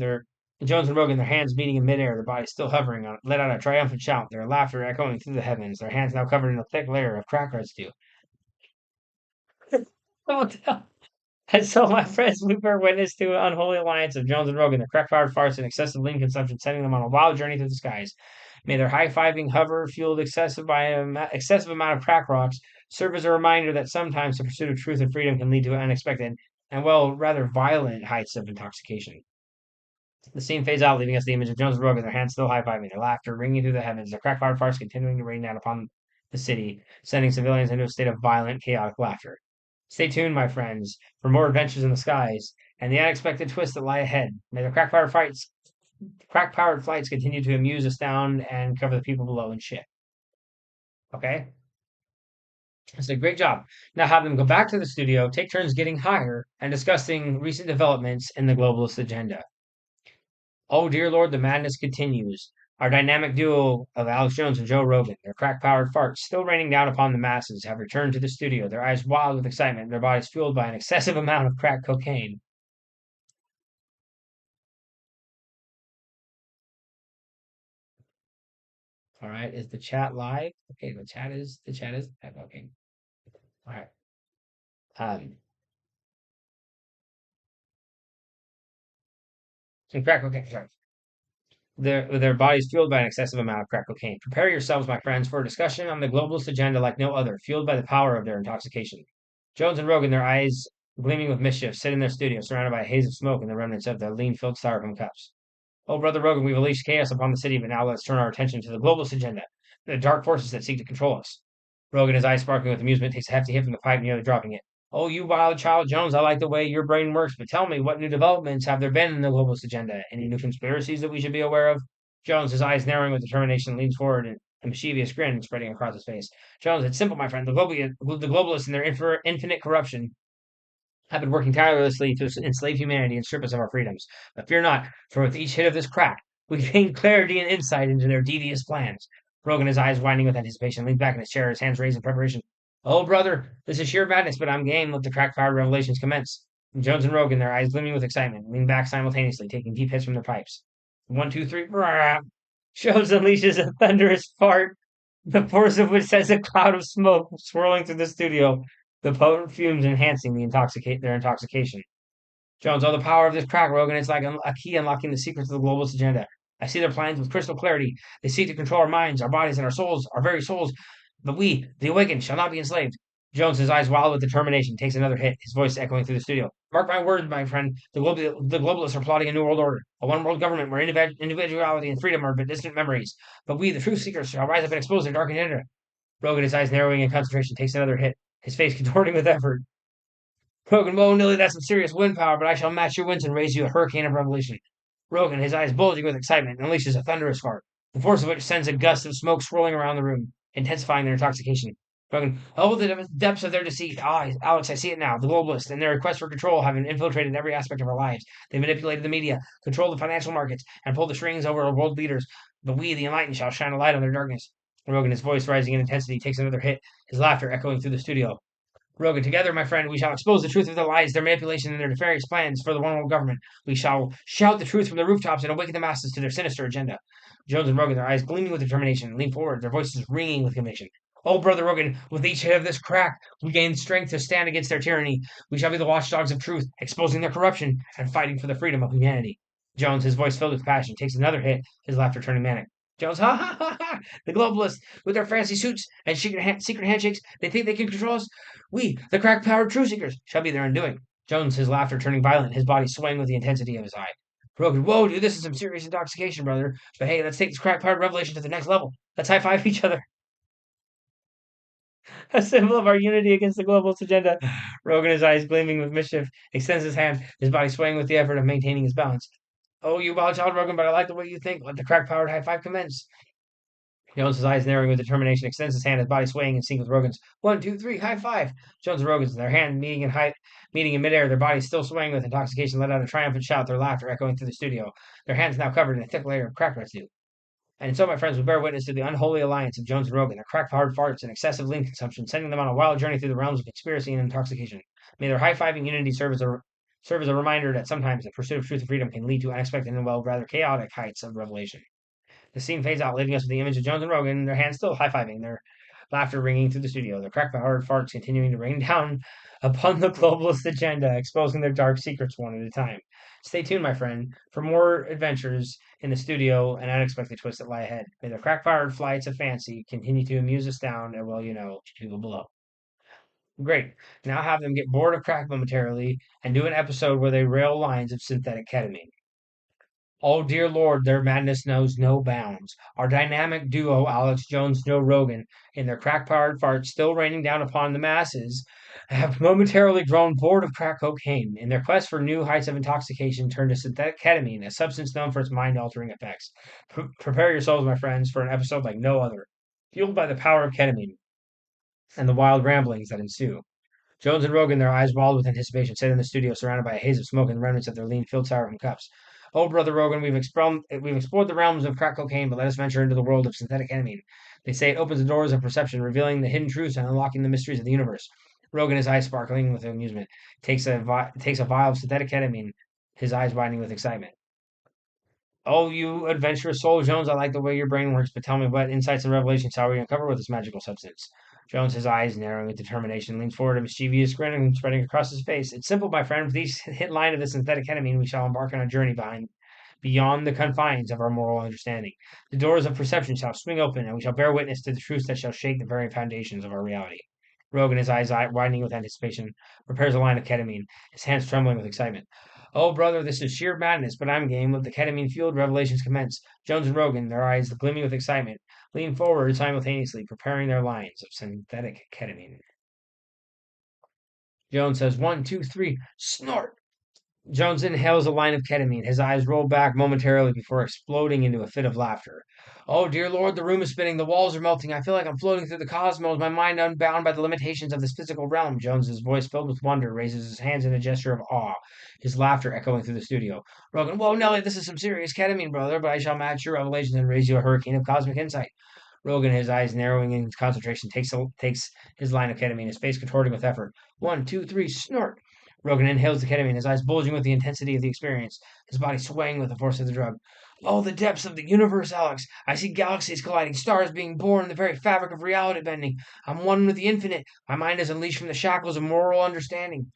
Jones and Rogan, their hands meeting in midair, their bodies still hovering, let out a triumphant shout, their laughter echoing through the heavens, their hands now covered in a thick layer of crack residue. Oh, no. And so, my friends, we bear witness to an unholy alliance of Jones and Rogan, their crack-powered farts and excessive lean consumption, sending them on a wild journey through the skies. May their high-fiving hover, fueled excessive amount of crack rocks, serve as a reminder that sometimes the pursuit of truth and freedom can lead to unexpected and, well, rather violent heights of intoxication. The scene fades out, leaving us the image of Jones and Rogan, their hands still high-fiving, their laughter ringing through the heavens, their crack-powered farts continuing to rain down upon the city, sending civilians into a state of violent, chaotic laughter. Stay tuned, my friends, for more adventures in the skies and the unexpected twists that lie ahead. May the crack-powered flights continue to amuse, astound, and cover the people below in shit. Okay? I said, great job. Now have them go back to the studio, take turns getting higher, and discussing recent developments in the globalist agenda. Oh, dear Lord, the madness continues. Our dynamic duo of Alex Jones and Joe Rogan, their crack-powered farts still raining down upon the masses, have returned to the studio, their eyes wild with excitement, their bodies fueled by an excessive amount of crack cocaine. All right, is the chat live? Okay, the chat is live. Okay, all right. Um, some crack cocaine. Sorry. Their bodies fueled by an excessive amount of crack cocaine. Prepare yourselves, my friends, for a discussion on the globalist agenda like no other, fueled by the power of their intoxication. Jones and Rogan, their eyes gleaming with mischief, sit in their studio, surrounded by a haze of smoke and the remnants of their lean-filled styrofoam cups. Oh, brother Rogan, we've unleashed chaos upon the city, but now let's turn our attention to the globalist agenda, the dark forces that seek to control us. Rogan, his eyes sparkling with amusement, takes a hefty hit from the pipe, nearly dropping it. Oh, you wild child Jones, I like the way your brain works, but tell me, what new developments have there been in the globalist agenda? Any new conspiracies that we should be aware of? Jones, his eyes narrowing with determination, leans forward and a mischievous grin spreading across his face. Jones, it's simple, my friend. The globalists and their infinite corruption have been working tirelessly to enslave humanity and strip us of our freedoms. But fear not, for with each hit of this crack, we gain clarity and insight into their devious plans. Rogan, his eyes widening with anticipation, leaned back in his chair, his hands raised in preparation. Oh, brother, this is sheer madness, but I'm game. Let the crack-powered revelations commence. And Jones and Rogan, their eyes gleaming with excitement, leaned back simultaneously, taking deep hits from their pipes. One, two, three. Brah. Jones unleashes a thunderous fart the force of which sends a cloud of smoke swirling through the studio, the potent fumes enhancing their intoxication. Jones, oh, the power of this crack, Rogan, it's like a key unlocking the secrets of the globalist agenda. I see their plans with crystal clarity. They seek to control our minds, our bodies, and our souls, our very souls. But we, the awakened, shall not be enslaved. Jones, his eyes wild with determination, takes another hit, his voice echoing through the studio. Mark my words, my friend. The globalists are plotting a new world order, a one world government where individuality and freedom are but distant memories. But we, the truth seekers, shall rise up and expose their dark agenda. Rogan, his eyes narrowing in concentration, takes another hit, his face contorting with effort. Rogan, whoa, Nilly, that's some serious wind power, but I shall match your winds and raise you a hurricane of revelation. Rogan, his eyes bulging with excitement, unleashes a thunderous fart, the force of which sends a gust of smoke swirling around the room, intensifying their intoxication. Rogan, oh, the depths of their deceit. Ah, Alex, I see it now. The globalists and their quest for control have infiltrated every aspect of our lives. They manipulated the media, controlled the financial markets, and pulled the strings over our world leaders. But we, the enlightened, shall shine a light on their darkness. Rogan, his voice rising in intensity, takes another hit, his laughter echoing through the studio. Rogan, together, my friend, we shall expose the truth of their lies, their manipulation, and their nefarious plans for the one world government. We shall shout the truth from the rooftops and awaken the masses to their sinister agenda. Jones and Rogan, their eyes gleaming with determination, lean forward, their voices ringing with conviction. Oh, brother Rogan, with each hit of this crack, we gain strength to stand against their tyranny. We shall be the watchdogs of truth, exposing their corruption and fighting for the freedom of humanity. Jones, his voice filled with passion, takes another hit, his laughter turning manic. Jones, ha ha ha ha! The globalists, with their fancy suits and secret handshakes, they think they can control us. We, the crack-powered truth seekers, shall be their undoing. Jones, his laughter turning violent, his body swaying with the intensity of his eye. Rogan, whoa, dude, this is some serious intoxication, brother. But hey, let's take this crack-powered revelation to the next level. Let's high-five each other. A symbol of our unity against the globalist agenda. Rogan, his eyes gleaming with mischief, extends his hand, his body swaying with the effort of maintaining his balance. Oh, you wild child, Rogan, but I like the way you think. Let the crack-powered high-five commence. Jones' eyes narrowing with determination, extends his hand, his body swaying in sync with Rogan's. One, two, three, high five. Jones and Rogan's, their hand meeting in midair, their bodies still swaying with intoxication, let out a triumphant shout, their laughter echoing through the studio. Their hands now covered in a thick layer of crack residue. And so, my friends, we bear witness to the unholy alliance of Jones and Rogan, their crack hard farts and excessive lean consumption, sending them on a wild journey through the realms of conspiracy and intoxication. May their high-fiving unity serve as a reminder that sometimes the pursuit of truth and freedom can lead to unexpected and, well, rather chaotic heights of revelation. The scene fades out, leaving us with the image of Jones and Rogan, their hands still high-fiving, their laughter ringing through the studio, their crack-powered farts continuing to rain down upon the globalist agenda, exposing their dark secrets one at a time. Stay tuned, my friend, for more adventures in the studio and unexpected twists that lie ahead. May the crack-powered flights of fancy continue to amuse us down and, well, people below. Great. Now have them get bored of crack momentarily and do an episode where they rail lines of synthetic ketamine. Oh, dear Lord, their madness knows no bounds. Our dynamic duo, Alex Jones, Joe Rogan, in their crack-powered farts still raining down upon the masses, have momentarily grown bored of crack cocaine. In their quest for new heights of intoxication, turn to synthetic ketamine, a substance known for its mind-altering effects. Prepare yourselves, my friends, for an episode like no other, fueled by the power of ketamine and the wild ramblings that ensue. Jones and Rogan, their eyes walled with anticipation, sit in the studio surrounded by a haze of smoke and remnants of their lean filled styrofoam cups. Oh, brother Rogan, we've explored the realms of crack cocaine, but let us venture into the world of synthetic ketamine. They say it opens the doors of perception, revealing the hidden truths and unlocking the mysteries of the universe. Rogan, his eyes sparkling with amusement, takes a vial of synthetic ketamine, his eyes widening with excitement. Oh, you adventurous soul, Jones, I like the way your brain works, but tell me what insights and revelations shall we uncover with this magical substance? Jones, his eyes narrowing with determination, leans forward, a mischievous grin and spreading across his face. It's simple, my friend. With each hit line of the synthetic ketamine, we shall embark on a journey beyond the confines of our moral understanding. The doors of perception shall swing open, and we shall bear witness to the truths that shall shake the very foundations of our reality. Rogan, his eyes widening with anticipation, prepares a line of ketamine, his hands trembling with excitement. Oh, brother, this is sheer madness, but I'm game. Let the ketamine-fueled revelations commence. Jones and Rogan, their eyes gleaming with excitement, lean forward simultaneously, preparing their lines of synthetic ketamine. Jones says, one, two, three, snort! Jones inhales a line of ketamine. His eyes roll back momentarily before exploding into a fit of laughter. Oh, dear Lord, the room is spinning. The walls are melting. I feel like I'm floating through the cosmos, my mind unbound by the limitations of this physical realm. Jones's voice, filled with wonder, raises his hands in a gesture of awe, his laughter echoing through the studio. Rogan, whoa, Nelly, this is some serious ketamine, brother, but I shall match your revelations and raise you a hurricane of cosmic insight. Rogan, his eyes narrowing in concentration, takes his line of ketamine, his face contorting with effort. One, two, three, snort! Rogan inhales the ketamine, his eyes bulging with the intensity of the experience, his body swaying with the force of the drug. Oh, the depths of the universe, Alex! I see galaxies colliding, stars being born, the very fabric of reality bending. I'm one with the infinite. My mind is unleashed from the shackles of mortal understanding.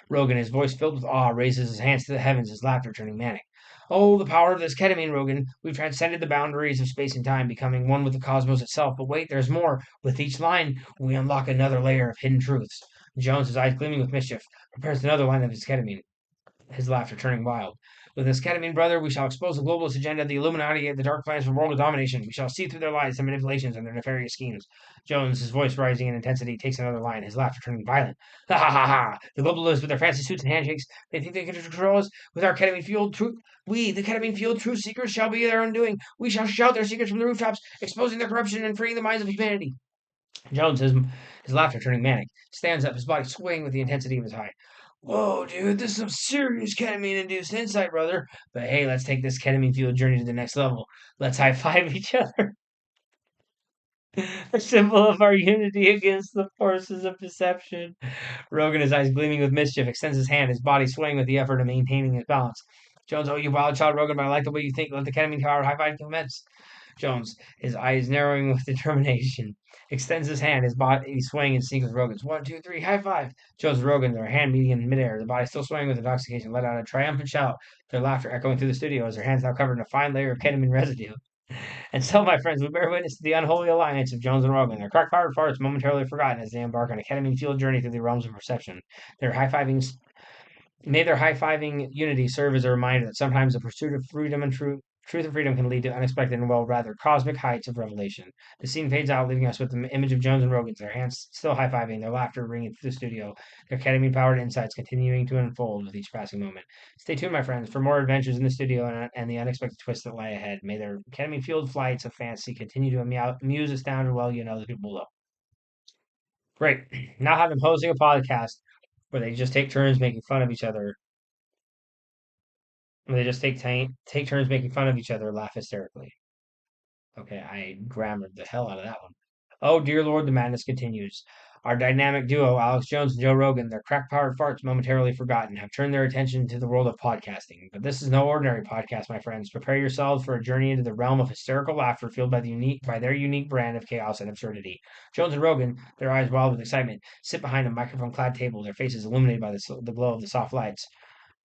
Rogan, his voice filled with awe, raises his hands to the heavens, his laughter turning manic. Oh, the power of this ketamine, Rogan. We've transcended the boundaries of space and time, becoming one with the cosmos itself. But wait, there's more. With each line, we unlock another layer of hidden truths. Jones, his eyes gleaming with mischief, prepares another line of his ketamine, his laughter turning wild. With this ketamine, brother, we shall expose the globalist agenda, the Illuminati, the dark plans for world domination. We shall see through their lies, their manipulations, and their nefarious schemes. Jones, his voice rising in intensity, takes another line, his laughter turning violent. Ha ha ha ha! The globalists, with their fancy suits and handshakes, they think they can control us with our ketamine fueled truth. We, the ketamine fueled truth seekers, shall be their undoing. We shall shout their secrets from the rooftops, exposing their corruption and freeing the minds of humanity. Jones, his laughter turning manic, stands up, his body swaying with the intensity of his high. Whoa, dude, this is some serious ketamine induced insight, brother. But hey, let's take this ketamine fueled journey to the next level. Let's high five each other. A symbol of our unity against the forces of deception. Rogan, his eyes gleaming with mischief, extends his hand, his body swaying with the effort of maintaining his balance. Jones, oh, you wild child, Rogan, but I like the way you think. Let the ketamine powered high five commence. Jones, his eyes narrowing with determination, extends his hand, his body swaying in sync with Rogan's. One, two, three, high five. Jones and Rogan, their hand meeting in midair, the body still swaying with intoxication, let out a triumphant shout, their laughter echoing through the studio as their hands now covered in a fine layer of ketamine residue. And so, my friends, we bear witness to the unholy alliance of Jones and Rogan. Their crack-powered farts momentarily forgotten as they embark on a ketamine-fueled journey through the realms of perception. Their high-fiving May their high-fiving unity serve as a reminder that sometimes the pursuit of freedom and truth and freedom can lead to unexpected and, well, rather cosmic heights of revelation. The scene fades out, leaving us with the image of Jones and Rogan, their hands still high-fiving, their laughter ringing through the studio, their ketamine-powered insights continuing to unfold with each passing moment. Stay tuned, my friends, for more adventures in the studio and the unexpected twists that lie ahead. May their ketamine-fueled flights of fantasy continue to amuse, astound, and well you and other people below. Great. Now have them hosting a podcast where they just take turns making fun of each other. They just take turns making fun of each other, laugh hysterically. Okay, I grammared the hell out of that one. Oh dear Lord, the madness continues. Our dynamic duo, Alex Jones and Joe Rogan, their crack-powered farts momentarily forgotten, have turned their attention to the world of podcasting. But this is no ordinary podcast, my friends. Prepare yourselves for a journey into the realm of hysterical laughter fueled by their unique brand of chaos and absurdity. Jones and Rogan, their eyes wild with excitement, sit behind a microphone-clad table, their faces illuminated by the glow of the soft lights.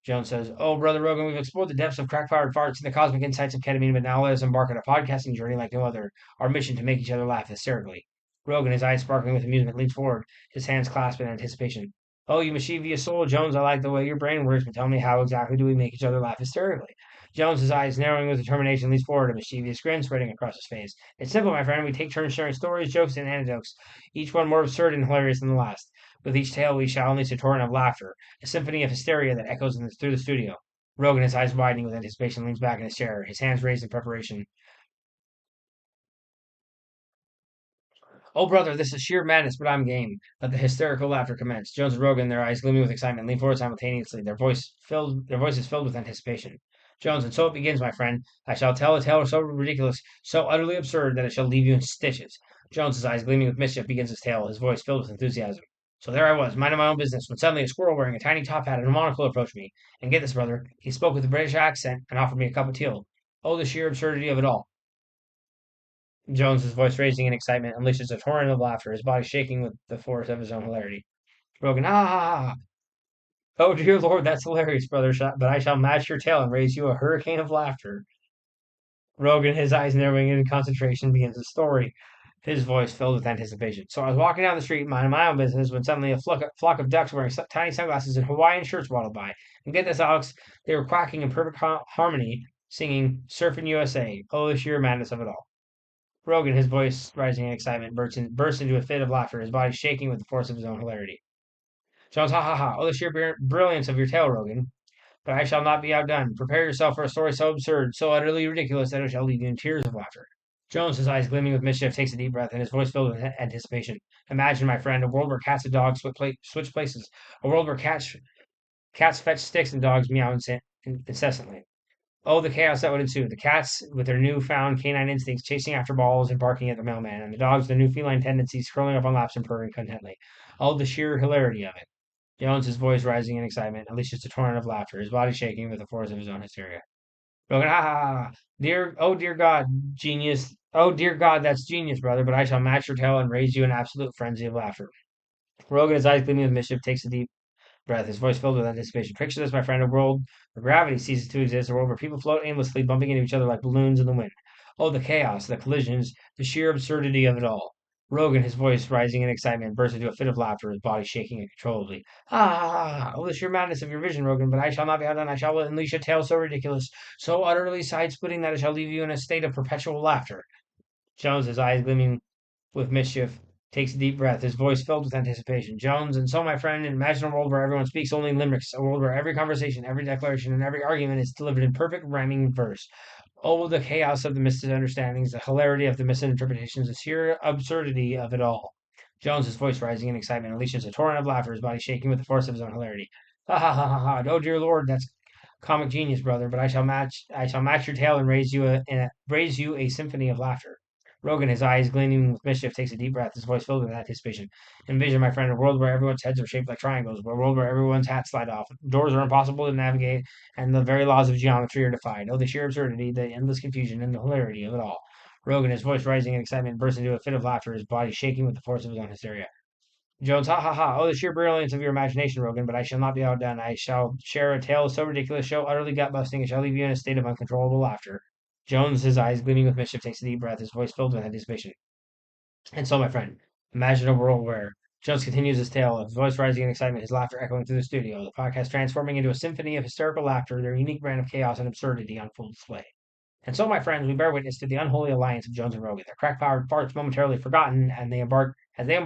Jones says, "Oh, Brother Rogan, we've explored the depths of crack-powered farts and the cosmic insights of ketamine, but now let us embark on a podcasting journey like no other. Our mission to make each other laugh hysterically." Rogan, his eyes sparkling with amusement, leans forward, his hands clasped in anticipation. "Oh, you mischievous soul, Jones, I like the way your brain works, but tell me, how exactly do we make each other laugh hysterically?" Jones, his eyes narrowing with determination, leans forward, a mischievous grin spreading across his face. "It's simple, my friend. We take turns sharing stories, jokes, and anecdotes, each one more absurd and hilarious than the last. With each tale, we shall unleash a torrent of laughter, a symphony of hysteria that echoes through the studio." Rogan, his eyes widening with anticipation, leans back in his chair, his hands raised in preparation. "Oh, brother, this is sheer madness, but I'm game." Let the hysterical laughter commence. Jones and Rogan, their eyes gleaming with excitement, lean forward simultaneously, their voices filled with anticipation. Jones, and so it begins, my friend. I shall tell a tale so ridiculous, so utterly absurd, that it shall leave you in stitches. Jones's eyes gleaming with mischief begins his tale, his voice filled with enthusiasm. "So there I was, minding my own business, when suddenly a squirrel wearing a tiny top hat and a monocle approached me. And get this, brother, he spoke with a British accent and offered me a cup of tea. Oh, the sheer absurdity of it all." Jones's voice raising in excitement, unleashes a torrent of laughter, his body shaking with the force of his own hilarity. Rogan, ah, ha, ha. Oh, dear Lord, that's hilarious, brother, but I shall match your tale and raise you a hurricane of laughter. Rogan, his eyes narrowing in concentration, begins his story, his voice filled with anticipation. "So I was walking down the street, minding my own business, when suddenly a flock of ducks wearing tiny sunglasses and Hawaiian shirts waddled by. And get this, Alex, they were quacking in perfect harmony, singing Surfing USA. Oh, the sheer madness of it all." Rogan, his voice rising in excitement, burst into a fit of laughter, his body shaking with the force of his own hilarity. Jones, ha ha ha! Oh, the sheer brilliance of your tale, Rogan! But I shall not be outdone. Prepare yourself for a story so absurd, so utterly ridiculous, that it shall leave you in tears of laughter. Jones, his eyes gleaming with mischief, takes a deep breath, and his voice filled with anticipation. Imagine, my friend, a world where cats and dogs switch places. A world where cats fetch sticks and dogs meow incessantly. Oh, the chaos that would ensue. The cats, with their new-found canine instincts, chasing after balls and barking at the mailman, and the dogs, with their new feline tendencies, curling up on laps and purring contently. Oh, the sheer hilarity of it. Jones, his voice rising in excitement, unleashes a torrent of laughter, his body shaking with the force of his own hysteria. Rogan, ha ha ha. Dear God, genius. Oh, dear God, that's genius, brother, but I shall match your tail and raise you an absolute frenzy of laughter. Rogan, his eyes gleaming with mischief, takes a deep breath, his voice filled with anticipation. Picture this, my friend, a world where gravity ceases to exist, a world where people float aimlessly, bumping into each other like balloons in the wind. Oh, the chaos, the collisions, the sheer absurdity of it all. Rogan, his voice rising in excitement, burst into a fit of laughter, his body shaking uncontrollably. Ah, oh, the sheer madness of your vision, Rogan, but I shall not be outdone. I shall unleash a tale so ridiculous, so utterly side-splitting that it shall leave you in a state of perpetual laughter. Jones, his eyes gleaming with mischief, takes a deep breath, his voice filled with anticipation. Jones, and so, my friend, imagine a world where everyone speaks only in limericks, a world where every conversation, every declaration, and every argument is delivered in perfect rhyming verse. Oh, the chaos of the misunderstandings, the hilarity of the misinterpretations, the sheer absurdity of it all. Jones, his voice rising in excitement, unleashes a torrent of laughter, his body shaking with the force of his own hilarity. Ha ha ha ha ha! Oh dear Lord, that's comic genius, brother. But I shall match your tale and raise you a symphony of laughter. Rogan, his eyes gleaming with mischief, takes a deep breath, his voice filled with anticipation. Envision, my friend, a world where everyone's heads are shaped like triangles, a world where everyone's hats slide off, doors are impossible to navigate, and the very laws of geometry are defied. Oh, the sheer absurdity, the endless confusion, and the hilarity of it all. Rogan, his voice rising in excitement, burst into a fit of laughter, his body shaking with the force of his own hysteria. Jones, ha ha ha. Oh, the sheer brilliance of your imagination, Rogan, but I shall not be outdone. I shall share a tale so ridiculous, so utterly gut busting, it shall leave you in a state of uncontrollable laughter. Jones, his eyes gleaming with mischief, takes a deep breath, his voice filled with anticipation. And so, my friend, imagine a world where Jones continues his tale, his voice rising in excitement, his laughter echoing through the studio, the podcast transforming into a symphony of hysterical laughter, their unique brand of chaos and absurdity on full display. And so, my friends, we bear witness to the unholy alliance of Jones and Rogan. Their crack-powered farts momentarily forgotten, and they embark on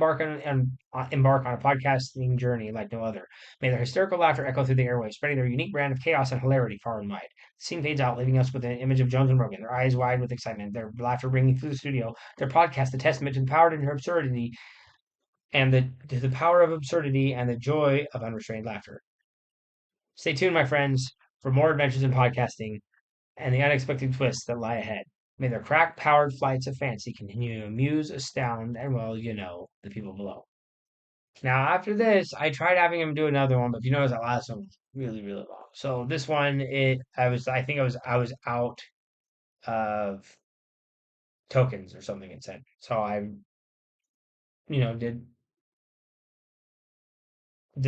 a podcasting journey like no other. May their hysterical laughter echo through the airwaves, spreading their unique brand of chaos and hilarity far and wide. The scene fades out, leaving us with an image of Jones and Rogan, their eyes wide with excitement, their laughter ringing through the studio, their podcast a testament to the power of absurdity and the power of absurdity and the joy of unrestrained laughter. Stay tuned, my friends, for more adventures in podcasting and the unexpected twists that lie ahead. May their crack powered flights of fancy continue to amuse, astound, and, well, the people below. Now, after this, I tried having him do another one, but if you notice, that last one was really, really long. So this one, I was out of tokens or something it said. So I, did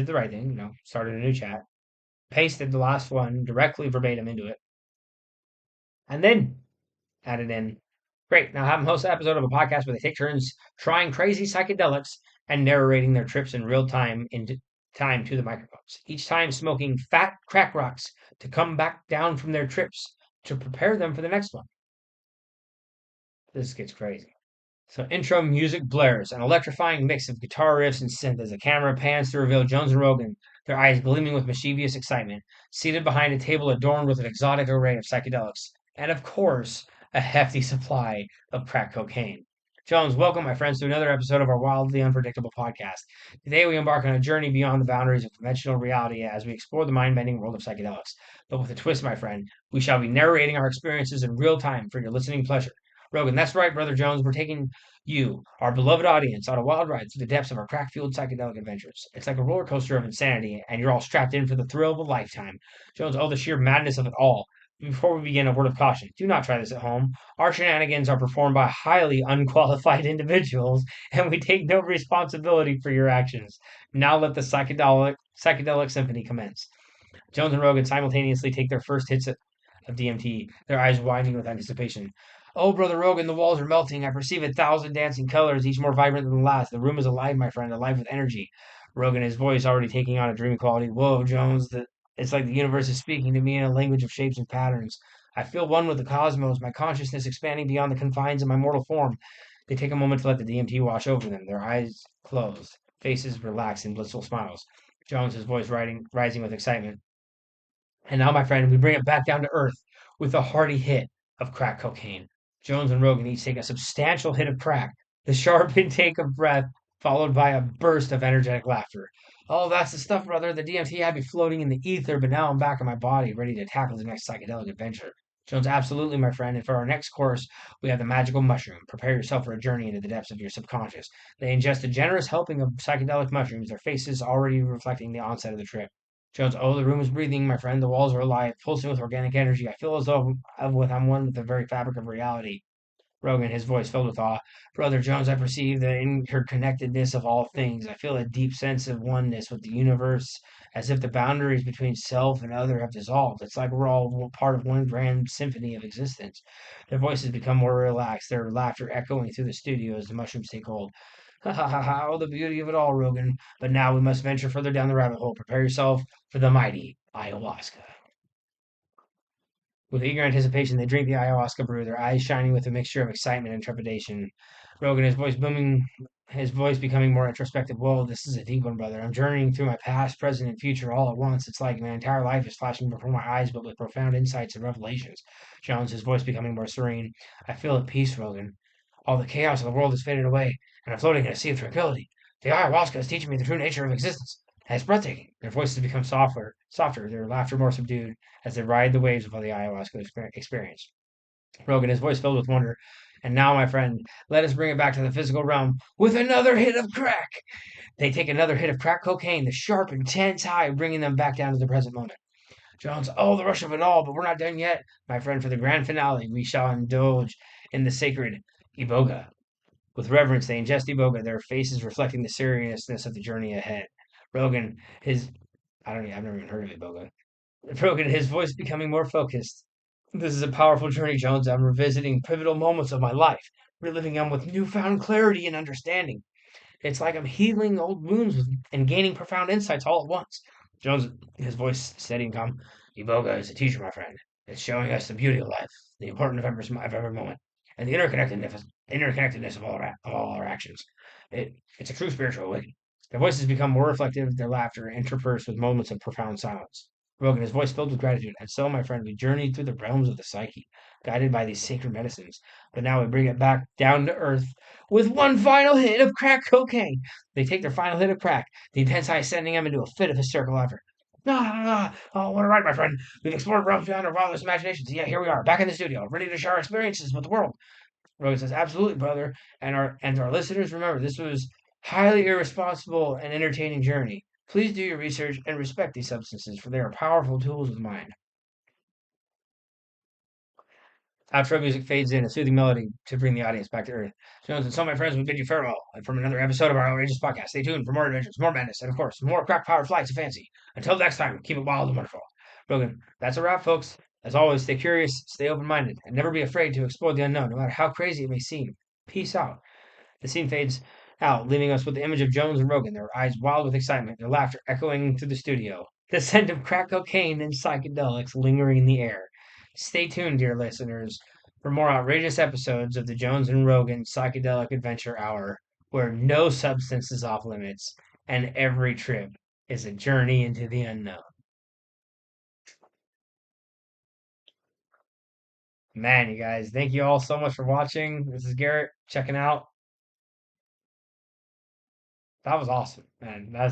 the right thing, started a new chat, pasted the last one directly verbatim into it, and then added in. Great. Now have them host an episode of a podcast where they take turns trying crazy psychedelics and narrating their trips in real time into time to the microphones. Each time smoking fat crack rocks to come back down from their trips to prepare them for the next one. This gets crazy. So intro music blares, an electrifying mix of guitar riffs and synth as the camera pans to reveal Jones and Rogan, their eyes gleaming with mischievous excitement, seated behind a table adorned with an exotic array of psychedelics, and of course, a hefty supply of crack cocaine. Jones, welcome, my friends, to another episode of our wildly unpredictable podcast. Today we embark on a journey beyond the boundaries of conventional reality as we explore the mind-bending world of psychedelics. But with a twist, my friend, we shall be narrating our experiences in real time for your listening pleasure. Rogan, that's right, Brother Jones. We're taking you, our beloved audience, on a wild ride through the depths of our crack-fueled psychedelic adventures. It's like a roller coaster of insanity, and you're all strapped in for the thrill of a lifetime. Jones, oh, the sheer madness of it all. Before we begin, a word of caution. Do not try this at home. Our shenanigans are performed by highly unqualified individuals, and we take no responsibility for your actions. Now let the psychedelic symphony commence. Jones and Rogan simultaneously take their first hits of DMT, their eyes widening with anticipation. Oh, Brother Rogan, the walls are melting. I perceive 1,000 dancing colors, each more vibrant than the last. The room is alive, my friend, alive with energy. Rogan, his voice already taking on a dreamy quality. Whoa, Jones, it's like the universe is speaking to me in a language of shapes and patterns. I feel one with the cosmos, my consciousness expanding beyond the confines of my mortal form. They take a moment to let the DMT wash over them, their eyes closed, faces relaxed in blissful smiles. Jones, his voice rising with excitement. And now, my friend, we bring it back down to earth with a hearty hit of crack cocaine. Jones and Rogan each take a substantial hit of crack, the sharp intake of breath, followed by a burst of energetic laughter. Oh, that's the stuff, brother. The DMT had me floating in the ether, but now I'm back in my body, ready to tackle the next psychedelic adventure. Jones, absolutely, my friend. And for our next course, we have the magical mushroom. Prepare yourself for a journey into the depths of your subconscious. They ingest a generous helping of psychedelic mushrooms, their faces already reflecting the onset of the trip. Jones, oh, the room is breathing, my friend. The walls are alive, pulsing with organic energy. I feel as though I'm one with the very fabric of reality. Rogan, his voice filled with awe. Brother Jones, I perceive the interconnectedness of all things. I feel a deep sense of oneness with the universe, as if the boundaries between self and other have dissolved. It's like we're all part of one grand symphony of existence. Their voices become more relaxed, their laughter echoing through the studio as the mushrooms take hold. Ha ha ha ha, oh, the beauty of it all, Rogan. But now we must venture further down the rabbit hole. Prepare yourself for the mighty ayahuasca. With eager anticipation, they drink the ayahuasca brew, their eyes shining with a mixture of excitement and trepidation. Rogan, his voice booming, his voice becoming more introspective. Whoa, this is a deep one, brother. I'm journeying through my past, present, and future all at once. It's like my entire life is flashing before my eyes, but with profound insights and revelations. Jones, his voice becoming more serene. I feel at peace, Rogan. All the chaos of the world has faded away, and I'm floating in a sea of tranquility. The ayahuasca is teaching me the true nature of existence. And it's breathtaking. Their voices become softer, their laughter more subdued as they ride the waves of the ayahuasca experience. Rogan, his voice filled with wonder. And now, my friend, let us bring it back to the physical realm with another hit of crack. They take another hit of crack cocaine, the sharp, intense high, bringing them back down to the present moment. Jones, oh, the rush of it all, but we're not done yet. My friend, for the grand finale, we shall indulge in the sacred iboga. With reverence, they ingest iboga, their faces reflecting the seriousness of the journey ahead. Rogan, his I've never even heard of iboga. Rogan, his voice becoming more focused. This is a powerful journey, Jones. I'm revisiting pivotal moments of my life, reliving them with newfound clarity and understanding. It's like I'm healing old wounds and gaining profound insights all at once. Jones, his voice steady and calm. Iboga is a teacher, my friend. It's showing us the beauty of life, the importance of every moment, and the interconnectedness of all our actions. It's a true spiritual awakening. Their voices become more reflective, their laughter interspersed with moments of profound silence. Rogan, his voice filled with gratitude. And so, my friend, we journeyed through the realms of the psyche, guided by these sacred medicines. But now we bring it back down to earth with one final hit of crack cocaine. They take their final hit of crack, the intense high sending them into a fit of hysterical laughter. Oh, what a ride, my friend. We've explored realms beyond our wildest imaginations. Yeah, here we are, back in the studio, ready to share our experiences with the world. Rogan says, absolutely, brother. And our listeners, remember, this was highly irresponsible and entertaining journey. Please do your research and respect these substances, for they are powerful tools of the mind. Outro music fades in, a soothing melody to bring the audience back to earth. Jones and so, my friends, we bid you farewell from another episode of our outrageous podcast. Stay tuned for more adventures, more madness, and of course, more crack-powered flights of fancy. Until next time, keep it wild and wonderful. Rogan, that's a wrap, folks. As always, stay curious, stay open-minded, and never be afraid to explore the unknown, no matter how crazy it may seem. Peace out. The scene fades out, leaving us with the image of Jones and Rogan, their eyes wild with excitement, their laughter echoing through the studio, the scent of crack cocaine and psychedelics lingering in the air. Stay tuned, dear listeners, for more outrageous episodes of the Jones and Rogan Psychedelic Adventure Hour, where no substance is off limits and every trip is a journey into the unknown. Man, you guys, thank you all so much for watching. This is Garrett checking out. That was awesome, man. That's